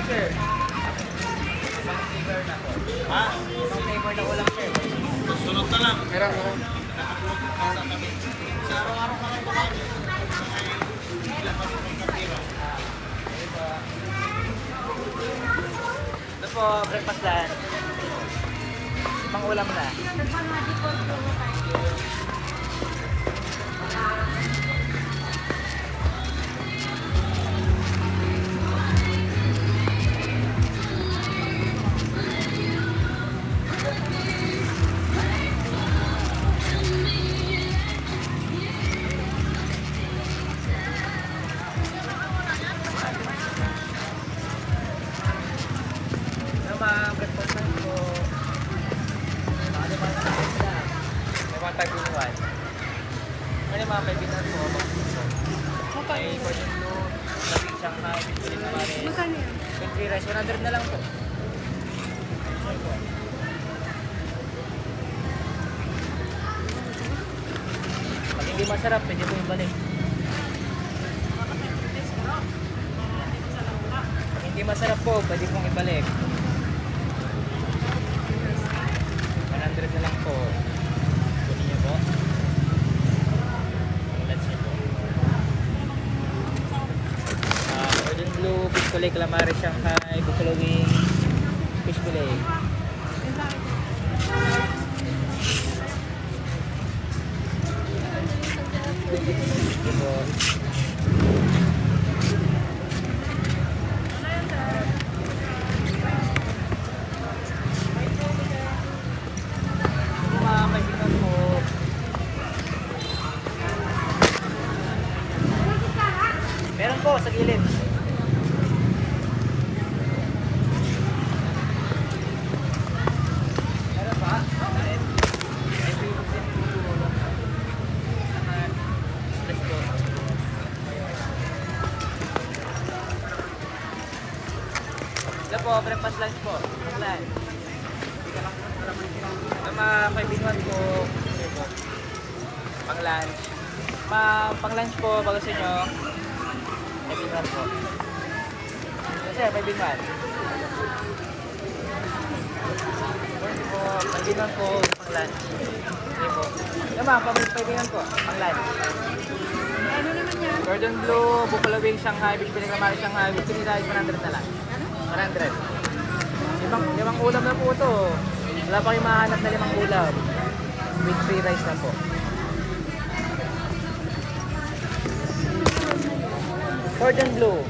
Sir, ibang flavor na po. Ha? Ibang flavor na ulam, sir. Sunod na lang. Meron ko. Ito po, breakfast lunch. Ibang ulam na. Ma'am, breakfast lunch po. Ano ba na sila? May 1,511. Ano ma'am, may binan po. May cordon bleu, labing Shanghai, bibuling kamares. Magkano yan? With free rice, 100 na lang po. Okay po. Pag hindi masarap, pwede po ibalik. Pag hindi masarap po, pwede pong ibalik. 100 na lang po. Kunin niyo po. Let's see po. Cordon bleu, fish fillet, calamari, Shanghai, buffalo wings, fish fillet. Ito po. Mga kaibigan po. Meron po sa gilid. Meron pa? Meron. May previous din po. Let's go. Ito po, breakfast lunch po. Lunch. Mga kaibigan ko, pang lunch. Pang lunch po, bago sa inyo, kaibigan po. Kasi, kaibigan. Kaibigan ko, pang lunch. Okay po. Kaibigan ko, pang lunch. Ano naman yan? Cordon Bleu, Buffalo Wings, Shanghai, Fish Fillet Calamari, Shanghai, with 3 rice, 100 na lang. 100. Limang ulam na po ito. Wala pa kayong mahanap na 5 ulam. With 3 rice na po. Cordon Bleu.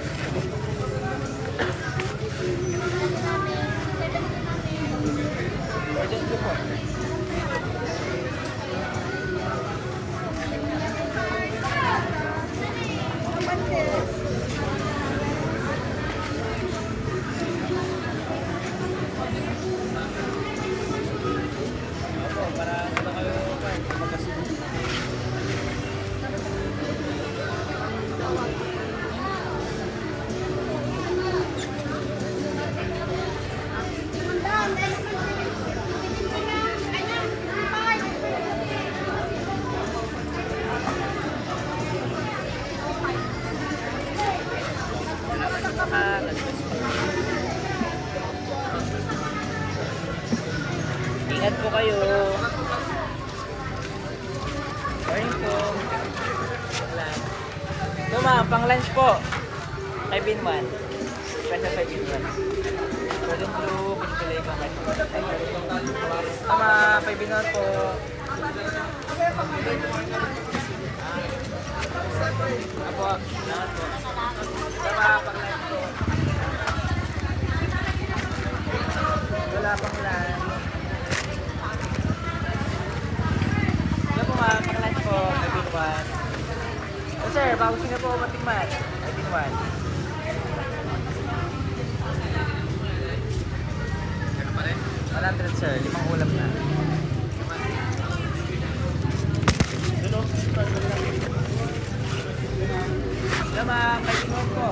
Cordon Bleu po. Opo, para ano kayo magkasunod. Ingat po kayo. Morning po. Ito ma'am, pang lunch po. 5 in 1. Special 5 in 1. Cordon Bleu, fish fillet, tama, 5 in 1 po. Apo, salamat po. Tama, pang lunch po. Wala pang lunch. Ito po ma'am, pang lunch po, 5 in 1. Oh, sir, bago sino po matikman? 5 in 1. 100 sir, 5 ulam na. Hello ma'am, 5 in 1 po.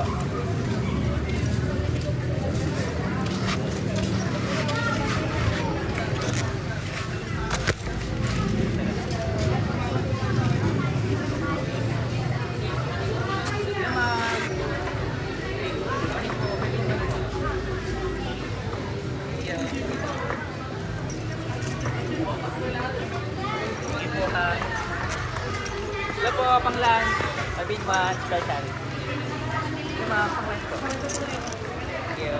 Hello po, pang lunch. Abing one, special. Hello ma'am, pang lunch po. Thank you.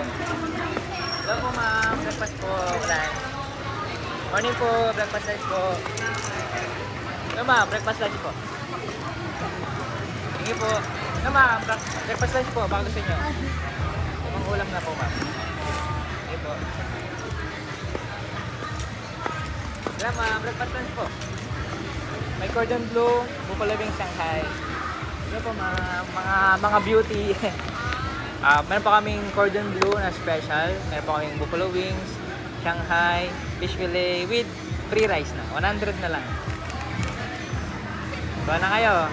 Hello po ma'am, breakfast po, lunch. Morning po, breakfast lunch po. Hello ma'am, breakfast lunch po. Thank you po. Hello ma'am, breakfast lunch po, baka gusto nyo. Ibang ulam na po ma'am. Thank you po. Hello ma'am, breakfast lunch po. May Cordon Bleu, Buffalo Wings, Shanghai. Ito po mga beauty. Meron pa kaming Cordon Bleu na special. Meron pa kaming Buffalo Wings, Shanghai, Fish Fillet with free rice na. 100 na lang. Buwan na kayo.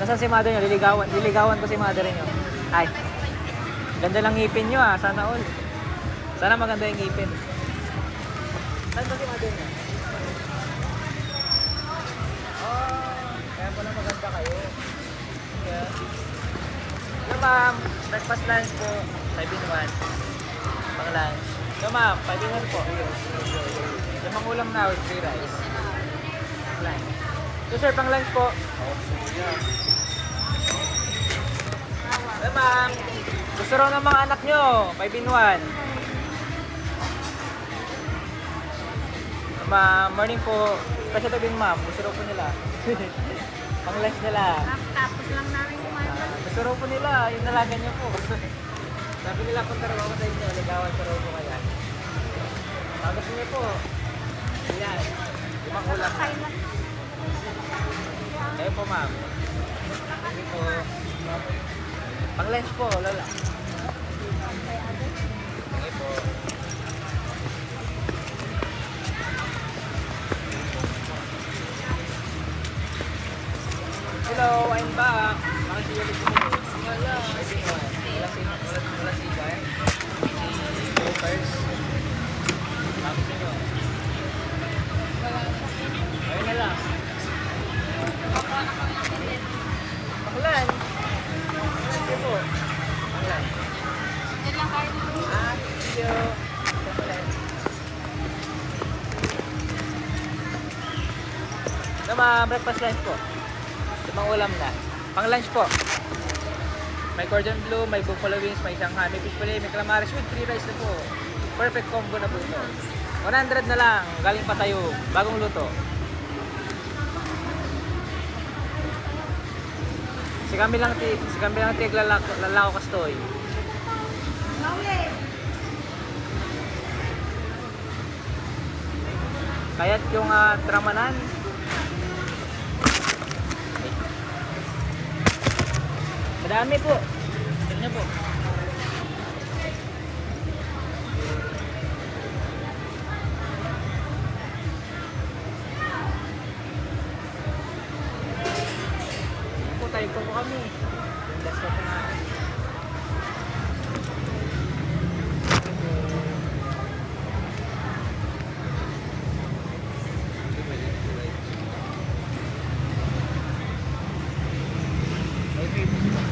Nasaan si mother nyo? Liligawan ko si mother nyo. Ay, ganda lang ngipin nyo ah. Sana all. Sana maganda yung ngipin. Saan ba si mother nyo? Kaya pala maganda kayo. Yeah. Hello ma'am, breakfast lunch po, 5 in 1. Pang lunch. Hello ma'am, 5 in 1 po. Limang ulam na with free rice. Lunch. So sir, pang lunch po. Hello ma'am, gusto raw ng mga anak nyo, 5 in 1. Ma'am, morning po. Special to din ma'am, gusto raw po nila. Pang lunch nila. Tapos lang namin kumain. Gusto raw po nila, yung nalagan niyo po. Sabi nila kung tarawa ko sa inyo, ligawan ko raw po kaya. Gusto niyo po. Ayan, 5 ulam na. Ayun po ma'am. Ayun po. Pang lunch po, lola. Ayun po. Hello, I'm back. Makasiyalik ko. Wala. Wala. lang kayo. Thank you. Breakfast lunch po. Limang ulam na. Pang lunch po. May cordon bleu, may buffalo wings, may Shanghai, may fish fillet, may calamares with free rice na po. Perfect combo na po ito. 100 na lang, galing Patayo, bagong luto. Si kami lang lalako kastoy. Kaya't yung tramanan. Madami po. Tignan po. Po tayo po kami. Last po namin. May favorite po.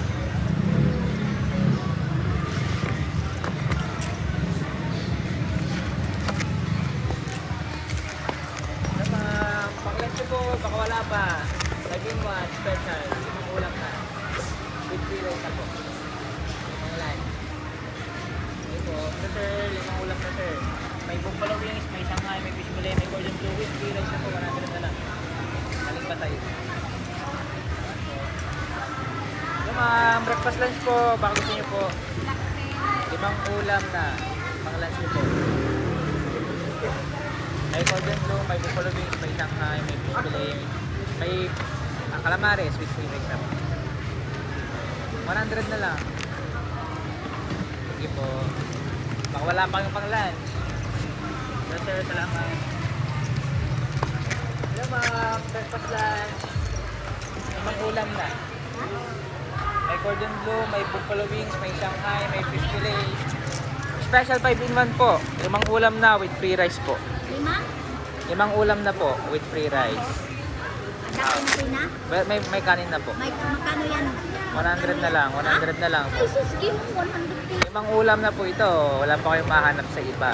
Pang-lunch po, baka wala pa. Laging one special, limang ulam na. With free rice na po. Limang lunch. Ito, sir, limang ulam na sir. May buffalo wings, may Shanghai, may fish fillet, may cordon bleu with free rice na po. 100 na lang. Aling pa tayo. Breakfast lunch po, baka gusto nyo po. Limang ulam na. Pang-lunch nyo po. May cordon bleu, may buffalo wings, may Shanghai, may fish fillet, may calamares with free rice. 100 na lang. Sige po. Baka wala pa yung pang-lunch. So sir, salamat. Hello ma'am, breakfast lunch. Limang ulam na. May cordon bleu, may buffalo wings, may Shanghai, may fish fillet. Special 5-in-1 po. Limang ulam na with free rice po. Limang ulam na po with free rice. Kanin na? May kanin na po. Magkano yan? 100 na lang, 100 na lang po. Ay, sus, give mo 100. Limang ulam na po ito. Wala pa kayong mahanap sa iba.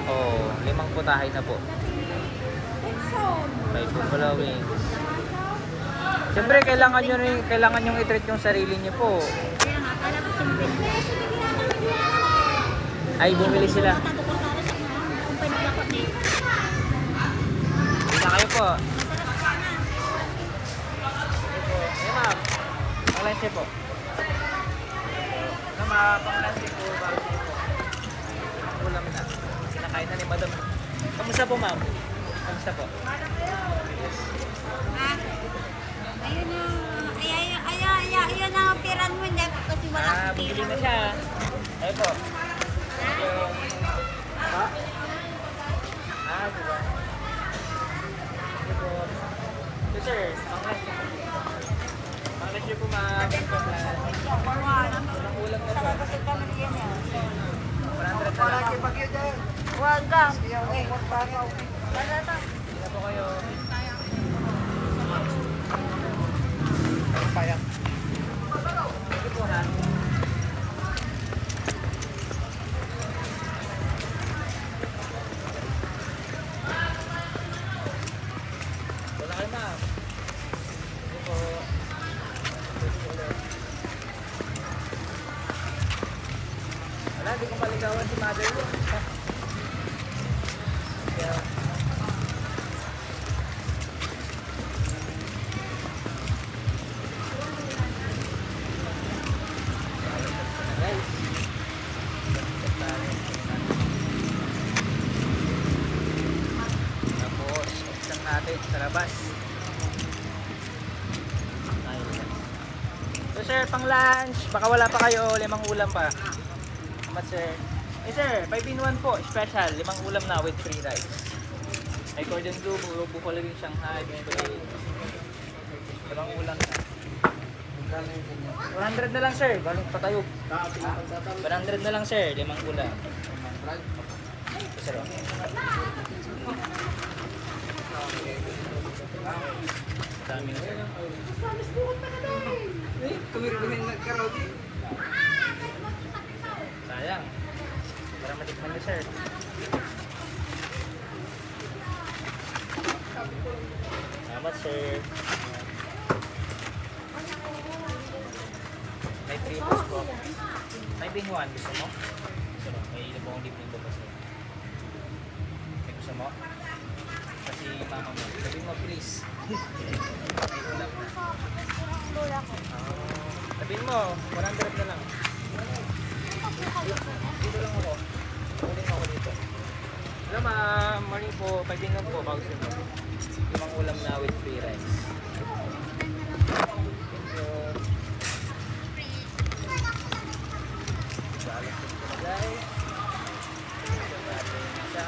Oh, limang putahe na po. May buffalo wings. Siyempre, kailangan nyo i-treat yung sarili nyo po. Kaya nga, akala ko simple. Ay, bumili sila. Kung pinaglakot eh. Hindi na kayo po. Hey ma'am, pang-lunch po. Pang-lunch po, bago po. Ulam na. Kinakain na ni madam. Kamusta po ma'am? Kamusta po? Ayun na. Ayun na ang piran mo niya kasi wala kang Bumili pira. na siya. Ay po. Yung... Ha? Diba? Ito po. So sir, pang-lunch po. Pang-lunch po ma'am. Walang ulam na po. 100 na lang. Huwag ka. Hindi na po kayo. Payang. Sige po ha. Wala kayo ma'am. Sige po. Wala, hindi ko maligawan si mother ko. Kaya... Guys. Tapos, isang natin sa labas. Ayun. So sir, pang lunch, baka wala pa kayo, limang ulam pa. Salamat sir. Eh sir, 5-in-1 po, special, limang ulam na with free rice. May cordon bleu, buffalo wings, Shanghai, may limang ulam na. 100 na lang sir, galing Patayo. 100 na lang sir, limang ulam. Ito sir. Dami na sir. matikman niyo, sir. Salamat, sir. May primos po. May bingwan. Gusto mo? Gusto mo? May ilabong dip yung babas niya. May gusto mo? Kasi mama mo. Sabi mo, please. May ulam na. Sabihin mo, 100 na lang. Dito lang ako. Kuling ako dito. Hello ma'am, morning po. Pagdingan po, bago sila. Limang ulam na with free rice. Thank you. Salas po na guys. Ito natin isa.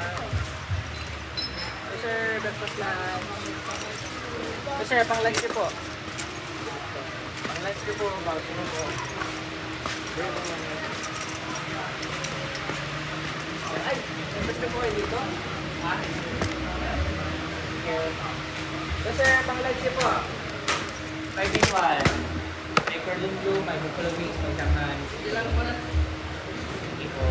So sir, breakfast lang. So sir, pang lunch niyo po. Pang lunch niyo po, bago sila po. Ay, gusto po kayo dito? Ha? Okay. So sir, pang lunch niyo po. 5 in 1. May cordon bleu, may buffalo wings, may tangan. Ilang po na? Sige po.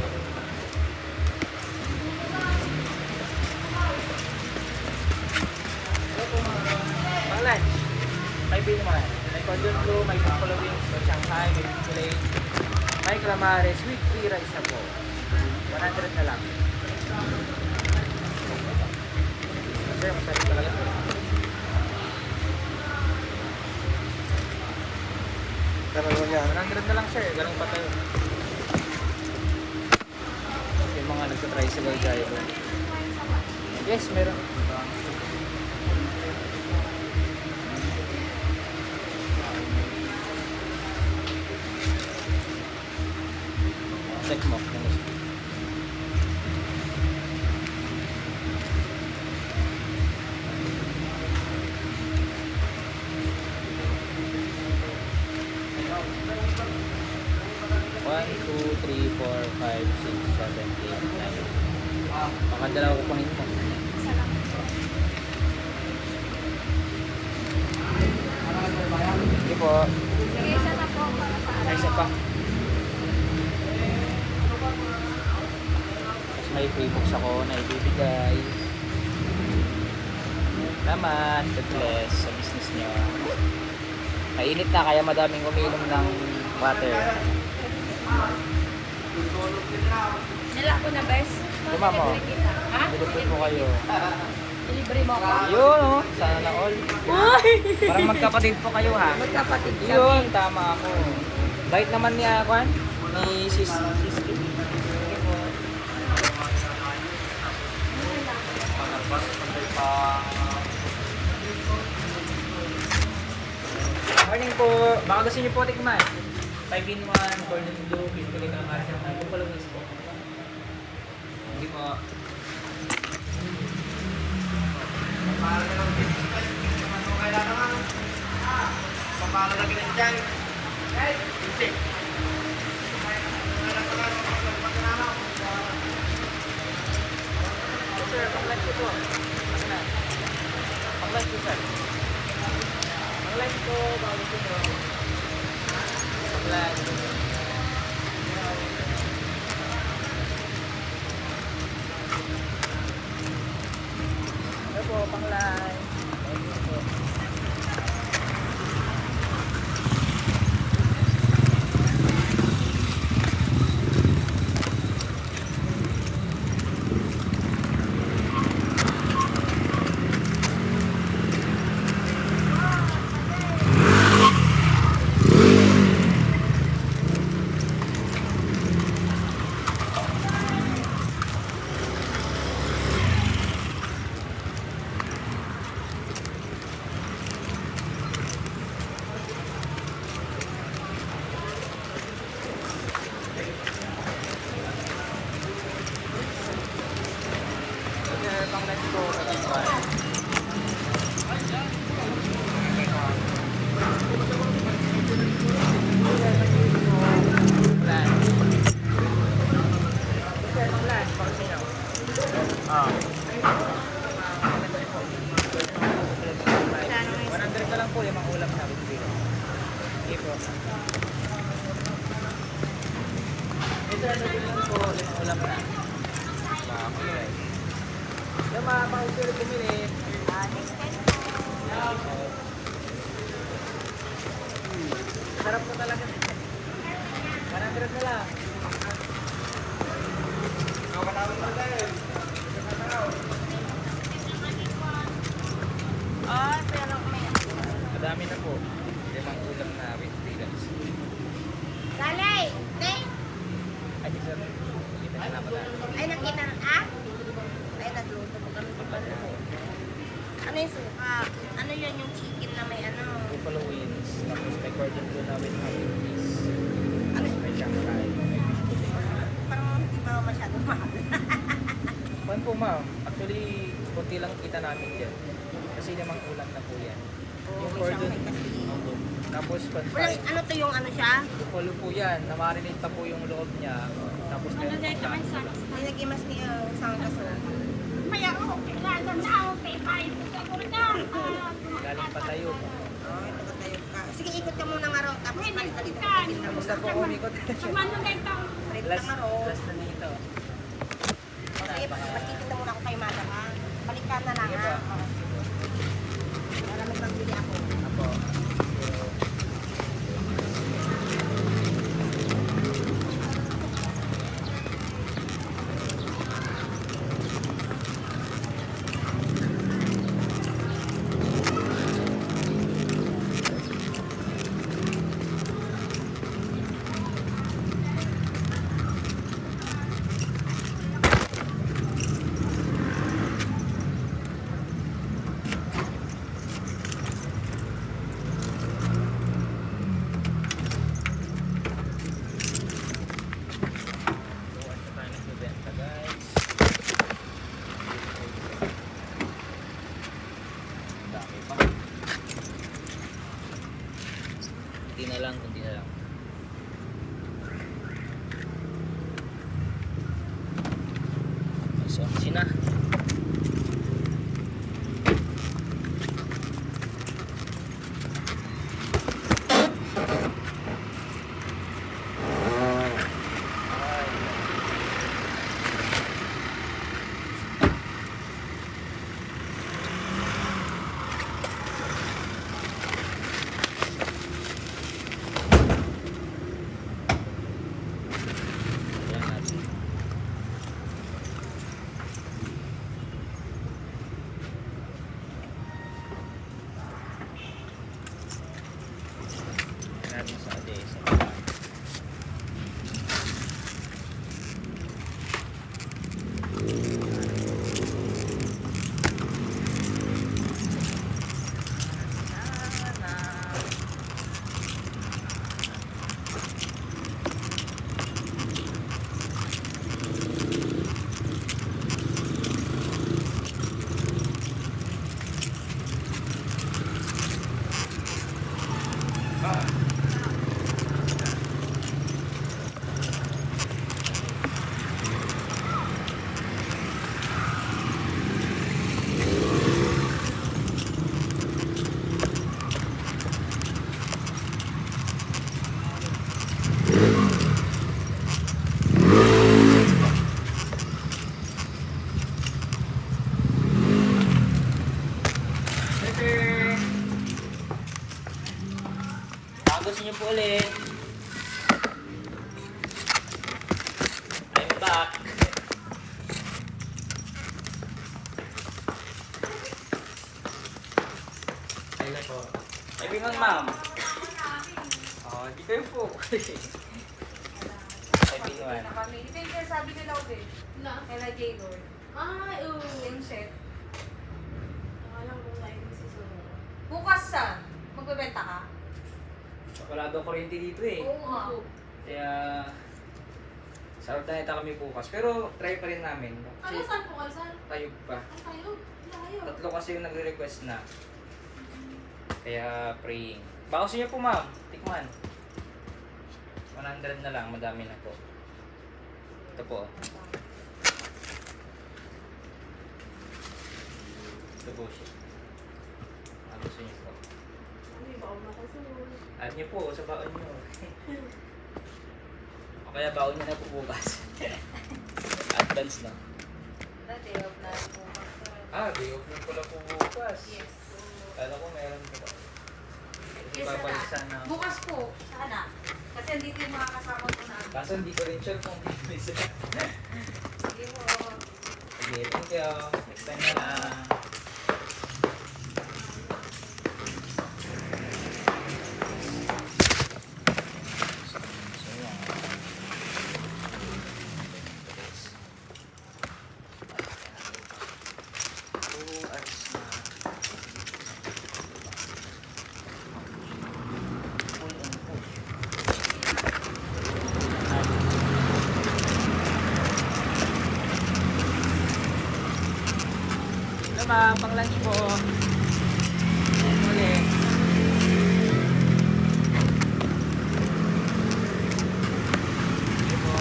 Hello po mga. Pang lunch. 5 in 1. May cordon bleu, may buffalo wings, may Shanghai, may filet, may calamares with free rice na po. 100 na lang. Sir, masarap talaga. Karalo niya. 100 na lang sir, ganun pa tayo. Yung mga nagsa-tricycle driver. Yes, meron. Check mo. One, two, three, four, five, six, seven, eight, nine. Baka dalawa ko pangin mo. Sige po. Sige, isa na po para sa Ay, isa pa. Tapos may free books ako na ibibigay. Salamat. God bless sa business nyo. Mainit na kaya madaming umiinom ng water. Nila ko na best. Lima mo. Ha? Dilipin mo kayo. Delivery mo ako. Yun oh. Sana na all. Parang magkapatid po kayo ha. Magkapatid kami. Yun, tama ako. Bait naman ni Akwan. Ni sis. Morning po. Baka gusto niyo po tikman. 5 in 1, cordon bleu, biscuit ng marasa ng buffalo wings po. Hindi po. Sir, pang-lunch ko po. Pang-lunch ko, sir. Pang-lunch ko, bago ko po. Pang-lunch. Ito po, pang-lunch. Thank you po. Pang-lunch ko, Ah. 100 na lang po yung mga ulam na dito. Sige po. Ito, ano din lang po yung ulam na. Mga kulay. Yung mga pang-usually bumili. Sarap na talaga. 100 na lang. Madami na po. 5 ulam na with free lunch. Lalay! Ay, di sir. Kita na naman na. Ay, nakita na, ah? Ay, nagluto mo kami pa pala. Ano yung suka? Ano yun yung chicken na may ano? Buffalo wings. Tapos may cordon bleu na with hamburger cheese. Ano? May Shanghai. May fish potato. Parang hindi pa masyadong mahal. Kuwan po ma'am. Actually, konti lang kita namin dyan. Kasi 5 ulam na po yan. Yung may cordon. Shanghai kasi. Opo. Tapos Walang, confine. ano to yung ano siya? Buffalo po yan. Na-marinate pa po yung loob niya. Tapos meron pang lahat. May nagimas ni Sangkaso. Galing pa tayo. Oh, ito tayo ka. Sige, ikot ka muna nga raw. Tapos balik-balik ka. Kamusta po umikot? last na nito. Sige, magkikita muna ako kay Madam, ha? Balik ka na lang, Sige ha? po. Para may pagbili ako. Apo. Buwan na tayo nagbibenta guys. Ang dami pa. Kunti na lang, kunti na lang. So, sina. Ayan natin. Ayan natin sa Odessa. Gusto niyo po ulit. I'm back. Ayun po. Ay, bingon ma'am. Oh, di kayo po. Ay, bingon. Ito yung sabi nila ko eh. Kaya J-Lord. Ay, Yung set. Alam ko na yung susunod. Bukas sa, magbebenta ka? Wala daw kuryente dito eh. Oo nga. Kaya, sa Urdaneta kami bukas. Pero, try pa rin namin. Kasi, saan po kayo? Saan? tayo pa. Ang tayo? Layo. 3 kasi yung nagre-request na. Kaya praying. Bawas niyo po ma'am. Tikman. 100 na lang. Madami na po. Ito po. Ito po siya. Gusto niyo po. Ano yung baon na kasunod? Add niyo po sa baon niyo. O kaya baon niyo na po bukas. Advance na. day off na po. Day off na pala po bukas. Yes. Kala ko meron po. Yes, Babalik sana. sana. Bukas po. Sana. Kasi andito yung mga kasama ko na. Kaso hindi ko rin sure kung hindi sila. Sige po. Sige, thank you. Next time na lang. So, yan. 2 hours na. Full on push. Hello ma'am, pang lunch po. Ulit. Sige po.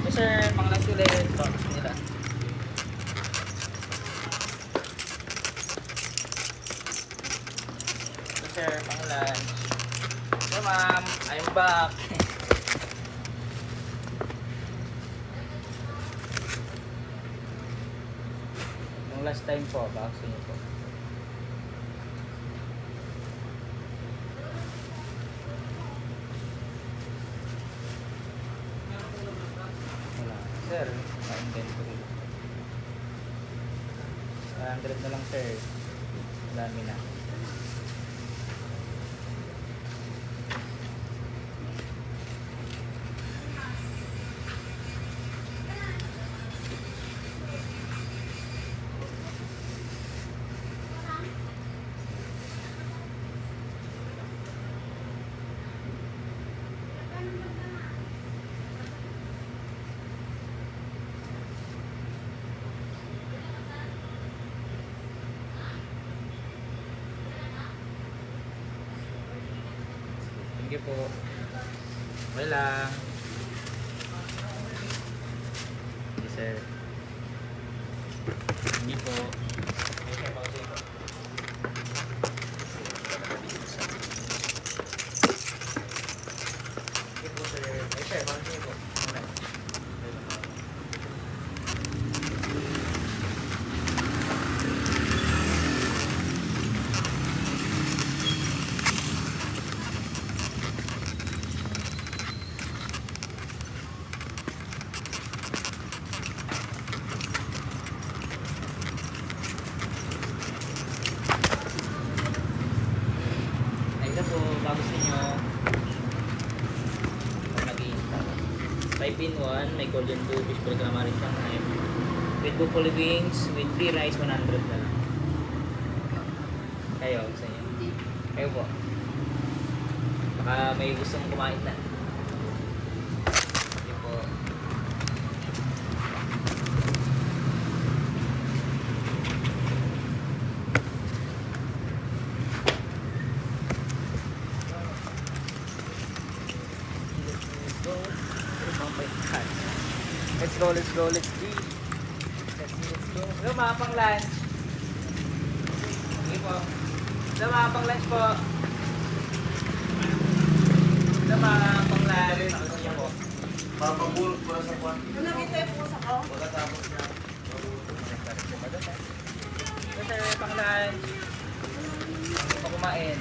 Yes sir, pang lunch ulit. Tapos nila. Yes sir, pang lunch. Hello ma'am, I'm back. Yung last time po, vaccine niyo po. Wala. Sir, na-inventory. 100 na lang sir. Dami na. Thank you po. Wala. Yes, sir. Thank you po. Yes, sir. Pausin po. Thank you po, sir. Yes, sir. Pausin po. Wala. Ay na po, bago sa inyo. Nag-i-install. 5 in 1, may golden blue fish for calamari Shanghai. With buffalo wings, with free rice, 100 na lang. Kayo, sa inyo. Kayo po. Baka may gustong kumain na. Yun po. Let's go, let's go, let's go. Let's go. Hello mga pang lunch. Sige po. Hello mga pang lunch po. Hello mga pang lunch. Sige po. Papabulot ko sa kwan. Ano nakita yung pusa ko? Pagkatapos niya. Hello sir, pang lunch. Hindi pa kumain.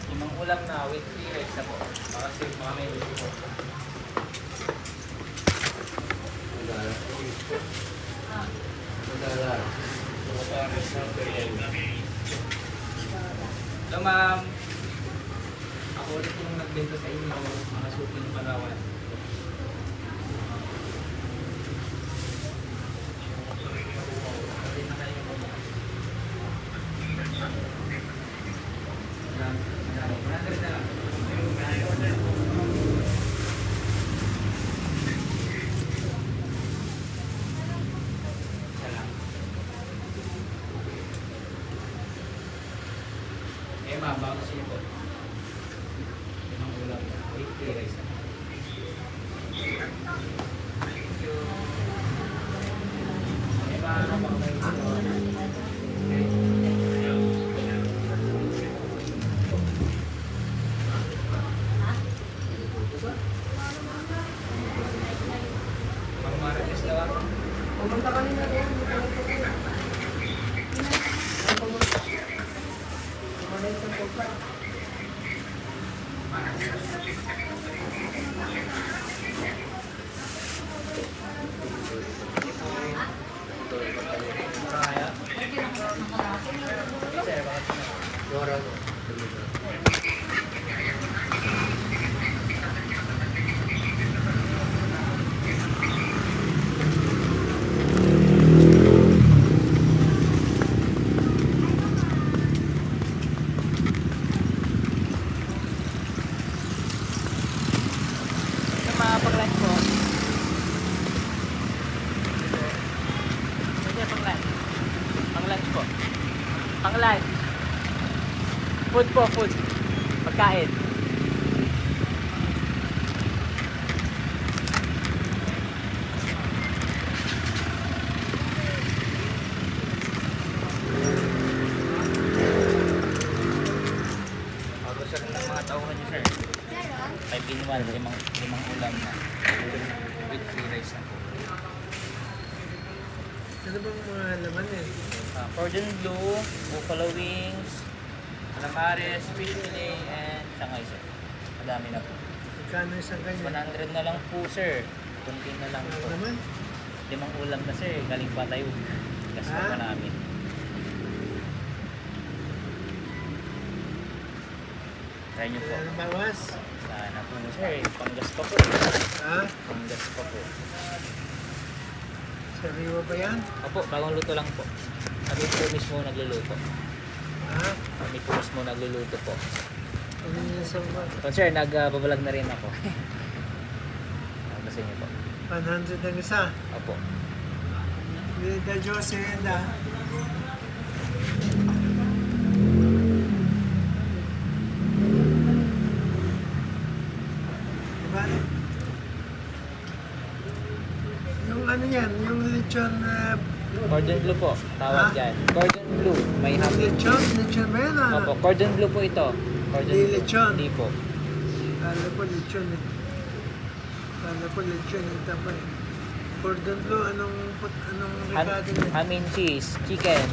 Limang ulam na with 3 rice na po. Kasi mga may luto po. Hello ma'am. Ako ulit yung nagbenta sa inyo mga suki ng Palawan. Eh ma'am, bago siya po. Limang ulam. 8 rice na. Pumunta kanina doon. Kaya. Sir, bakit? Yung mga pang-lunch po. Pwede pang-lunch. Pang-lunch po. Pang-lunch. Food po, food. Pagkain. Gusto rin ng mga tauhan niyo, sir. 5 in 1, limang ulam na. With free rice na po. Ano bang mga laman eh? Cordon bleu, buffalo wings, calamares, fish fillet, and shanghai, sir. Madami na po. Magkano isang ganyan? 100 na lang po, sir. Kunti na lang Ano po. naman? Limang ulam na, sir. Galing pa tayo. Gasto pa Ah? namin. Try nyo po. Ano bawas? Sana po, sir. Panggas pa po. Ha? Panggas pa po. Sariwa ba yan? Opo, bagong luto lang po. Kami po mismo nagluluto. Ha? Kami po mismo nagluluto po. Ano yung sa So, sir, nagbabalag na rin ako. Gusto niyo po. 100 ang isa? Opo. Linda Jose, Linda. Diba? Yung ano yan, yung lechon, Cordon bleu po, tawag Ha? dyan. Cordon bleu, may hamid. lechon ba yan? Ano? Opo, cordon bleu po ito. Cordon Hindi bleu. lechon. Hindi po. Kala ko lechon eh. Kala ko lechon yung tabay. Cordon bleu, anong ricado yan? Ham and cheese, chicken.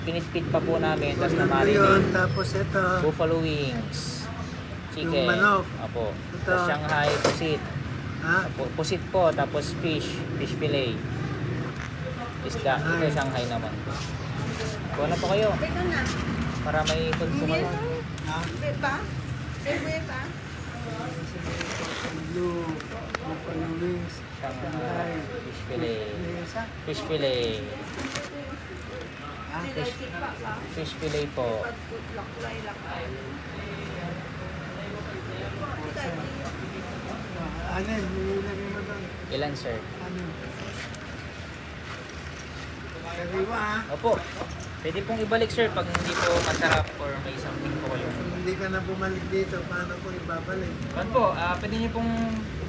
Pinitpit pa po namin, tapos Cordon na bleu yun, marinate. tapos ito. Buffalo wings. Chicken. Yung manok. Opo. Ito. Tapos Shanghai, pusit. Ha? Opo, pusit po, tapos fish fillet. Isda. Ito Shanghai. Shanghai naman. Kuha na po kayo. Ito na. Para may konsumo na. Ha? Beba? Beba? Blue, buffalo wings, Shanghai, fish fillet. May isa? Fish fillet. Ha? Fish fillet po. Ano yun? Nilagay mo doon. Ilan, sir? Ano? Kariwa ha? Opo. Pwede pong ibalik, sir, pag hindi po masarap or may something po kayo. Kung hindi ka na bumalik dito, paano ko ibabalik? Kan po, pwede niyo pong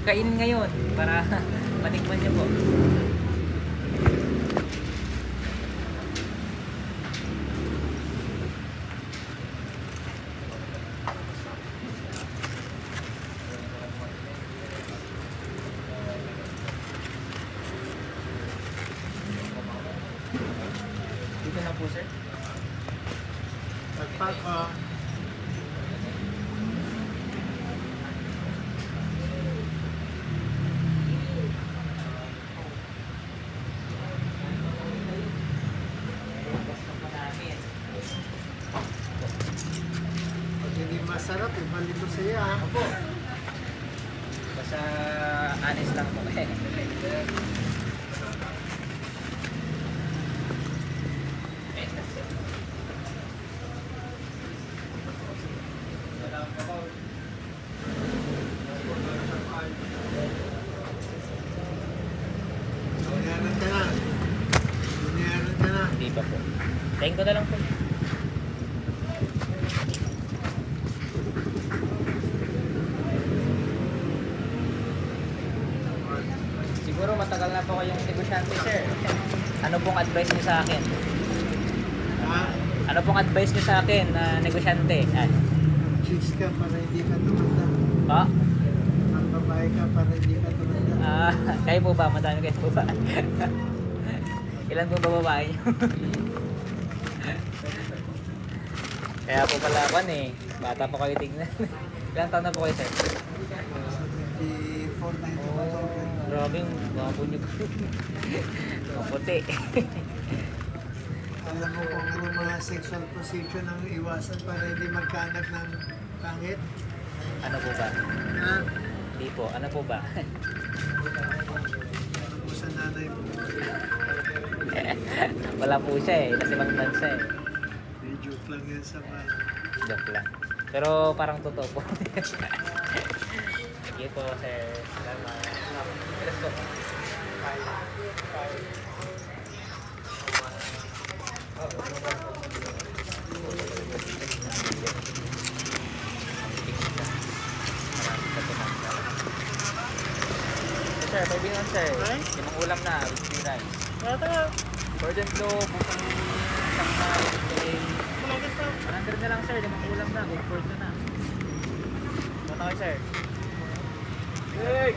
kainin ngayon para matikman niyo po. Dito na po, sir. Pagpak ko. Gusto po namin. Pag hindi masarap, ibalik ko sa iyo ha. Opo. Basta honest lang po eh. Binayaran ka na. Binayaran ka na. Hindi pa po. Thank ko na lang po. Siguro matagal na po kayong negosyante, sir. Ano pong advice niyo sa akin? Ha? Ano pong advice niyo sa akin na negosyante? Chicks ka para hindi ka tumanda. Pa? Ang babae ka para hindi ka tumanda. Kayo po ba? Madami kayo po ba? Ilan po ba babae niyo? Kaya po pala ako bata po kayo tignan. Ilang taon na po kayo, sir? 74 na ito. Grabe yung gwapo niyo. Maputi. Alam mo kung ano mga sexual position ang iwasan para hindi magkaanak ng pangit? Ano po ba? Ha? Hindi po. Ano po ba? Ano sa nanay mo? Wala po siya Nasa ibang bansa May joke lang yan sa man. Joke lang. Pero parang totoo po. Sige po, sir. Salamat. Let's go. Sir, may bingon sir. Limang ulam na, with free rice. Gordon Glow, bukang sangka, with 100 na lang sir, limang ulam na, good for two na. Punta kayo sir. Hey!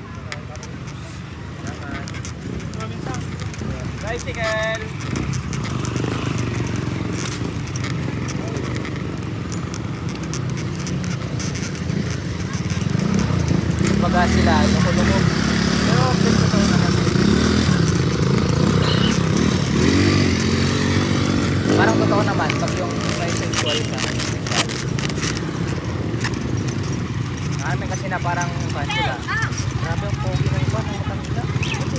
Salamat. Bicycle! Baga sila, loko-loko. Pero, gusto ko naman. Parang totoo naman, pag yung bisexual ka. Namin kasi na parang fan sila. Grabe ang pogi ng iba, ng matang nila. Ito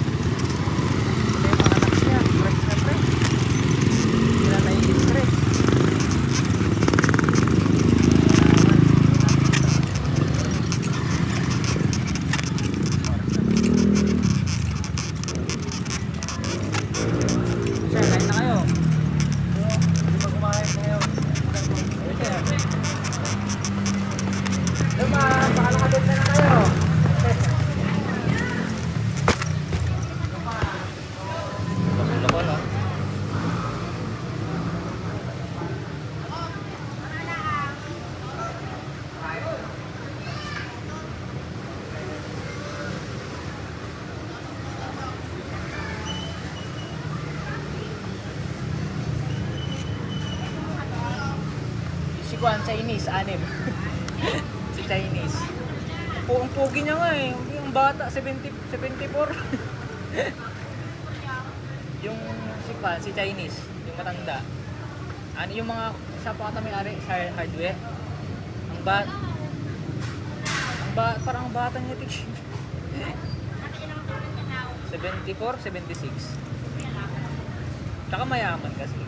yung mga anak niya, fresh na fresh. Sila nai-stress. Sir, kain na kayo. Hindi pa kumain ngayon. Luma, baka nakabit na kayo. Loko, no? Si Juan, Chinese, anim. Si Chinese. Ang pogi niya nga Yung bata, 74. Yung si Juan, si Chinese, yung matanda. Ano yung mga, isa pa kami ari sa hardware. Parang bata niya tig. 74, 76. Tsaka mayaman kasi.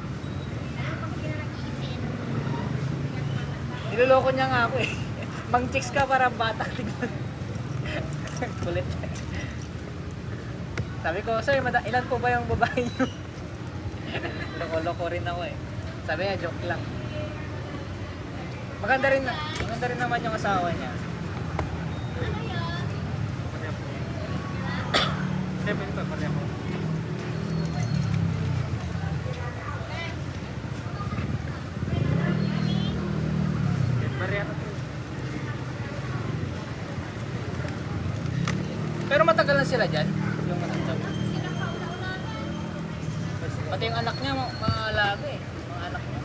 Niloloko niya nga ako Mang chicks ka para bata. Kulit. Sabi ko, sir, ilan po ba yung babae niyo? Loko-loko rin ako Sabi niya, joke lang. Maganda rin naman yung asawa niya. Siyempre ito, pala ko. Pero matagal na sila dyan, yung matanda. Pati yung anak niya, mga alaga mga anak niya.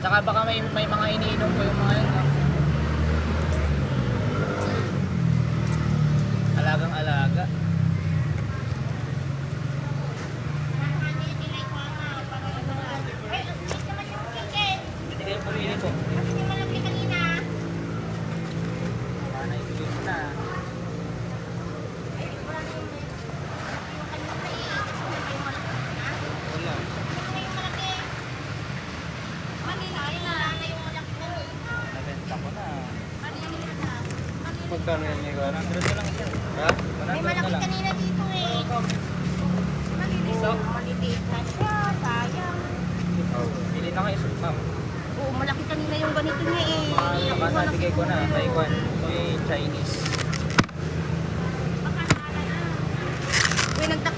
Tsaka baka may mga iniinom ko yung mga yun. Alagang alaga. Hindi kayo pumili po. Magkano yan may 100 na lang siya. Ha? 100 May malaki na lang. kanina dito Iso? Maliliit na siya, sayang. Pili na kayo, ma'am. Oo, malaki kanina yung ganito niya Baka nabigay ko na, Taiwan. Ito yung Chinese. Uy, nagtaka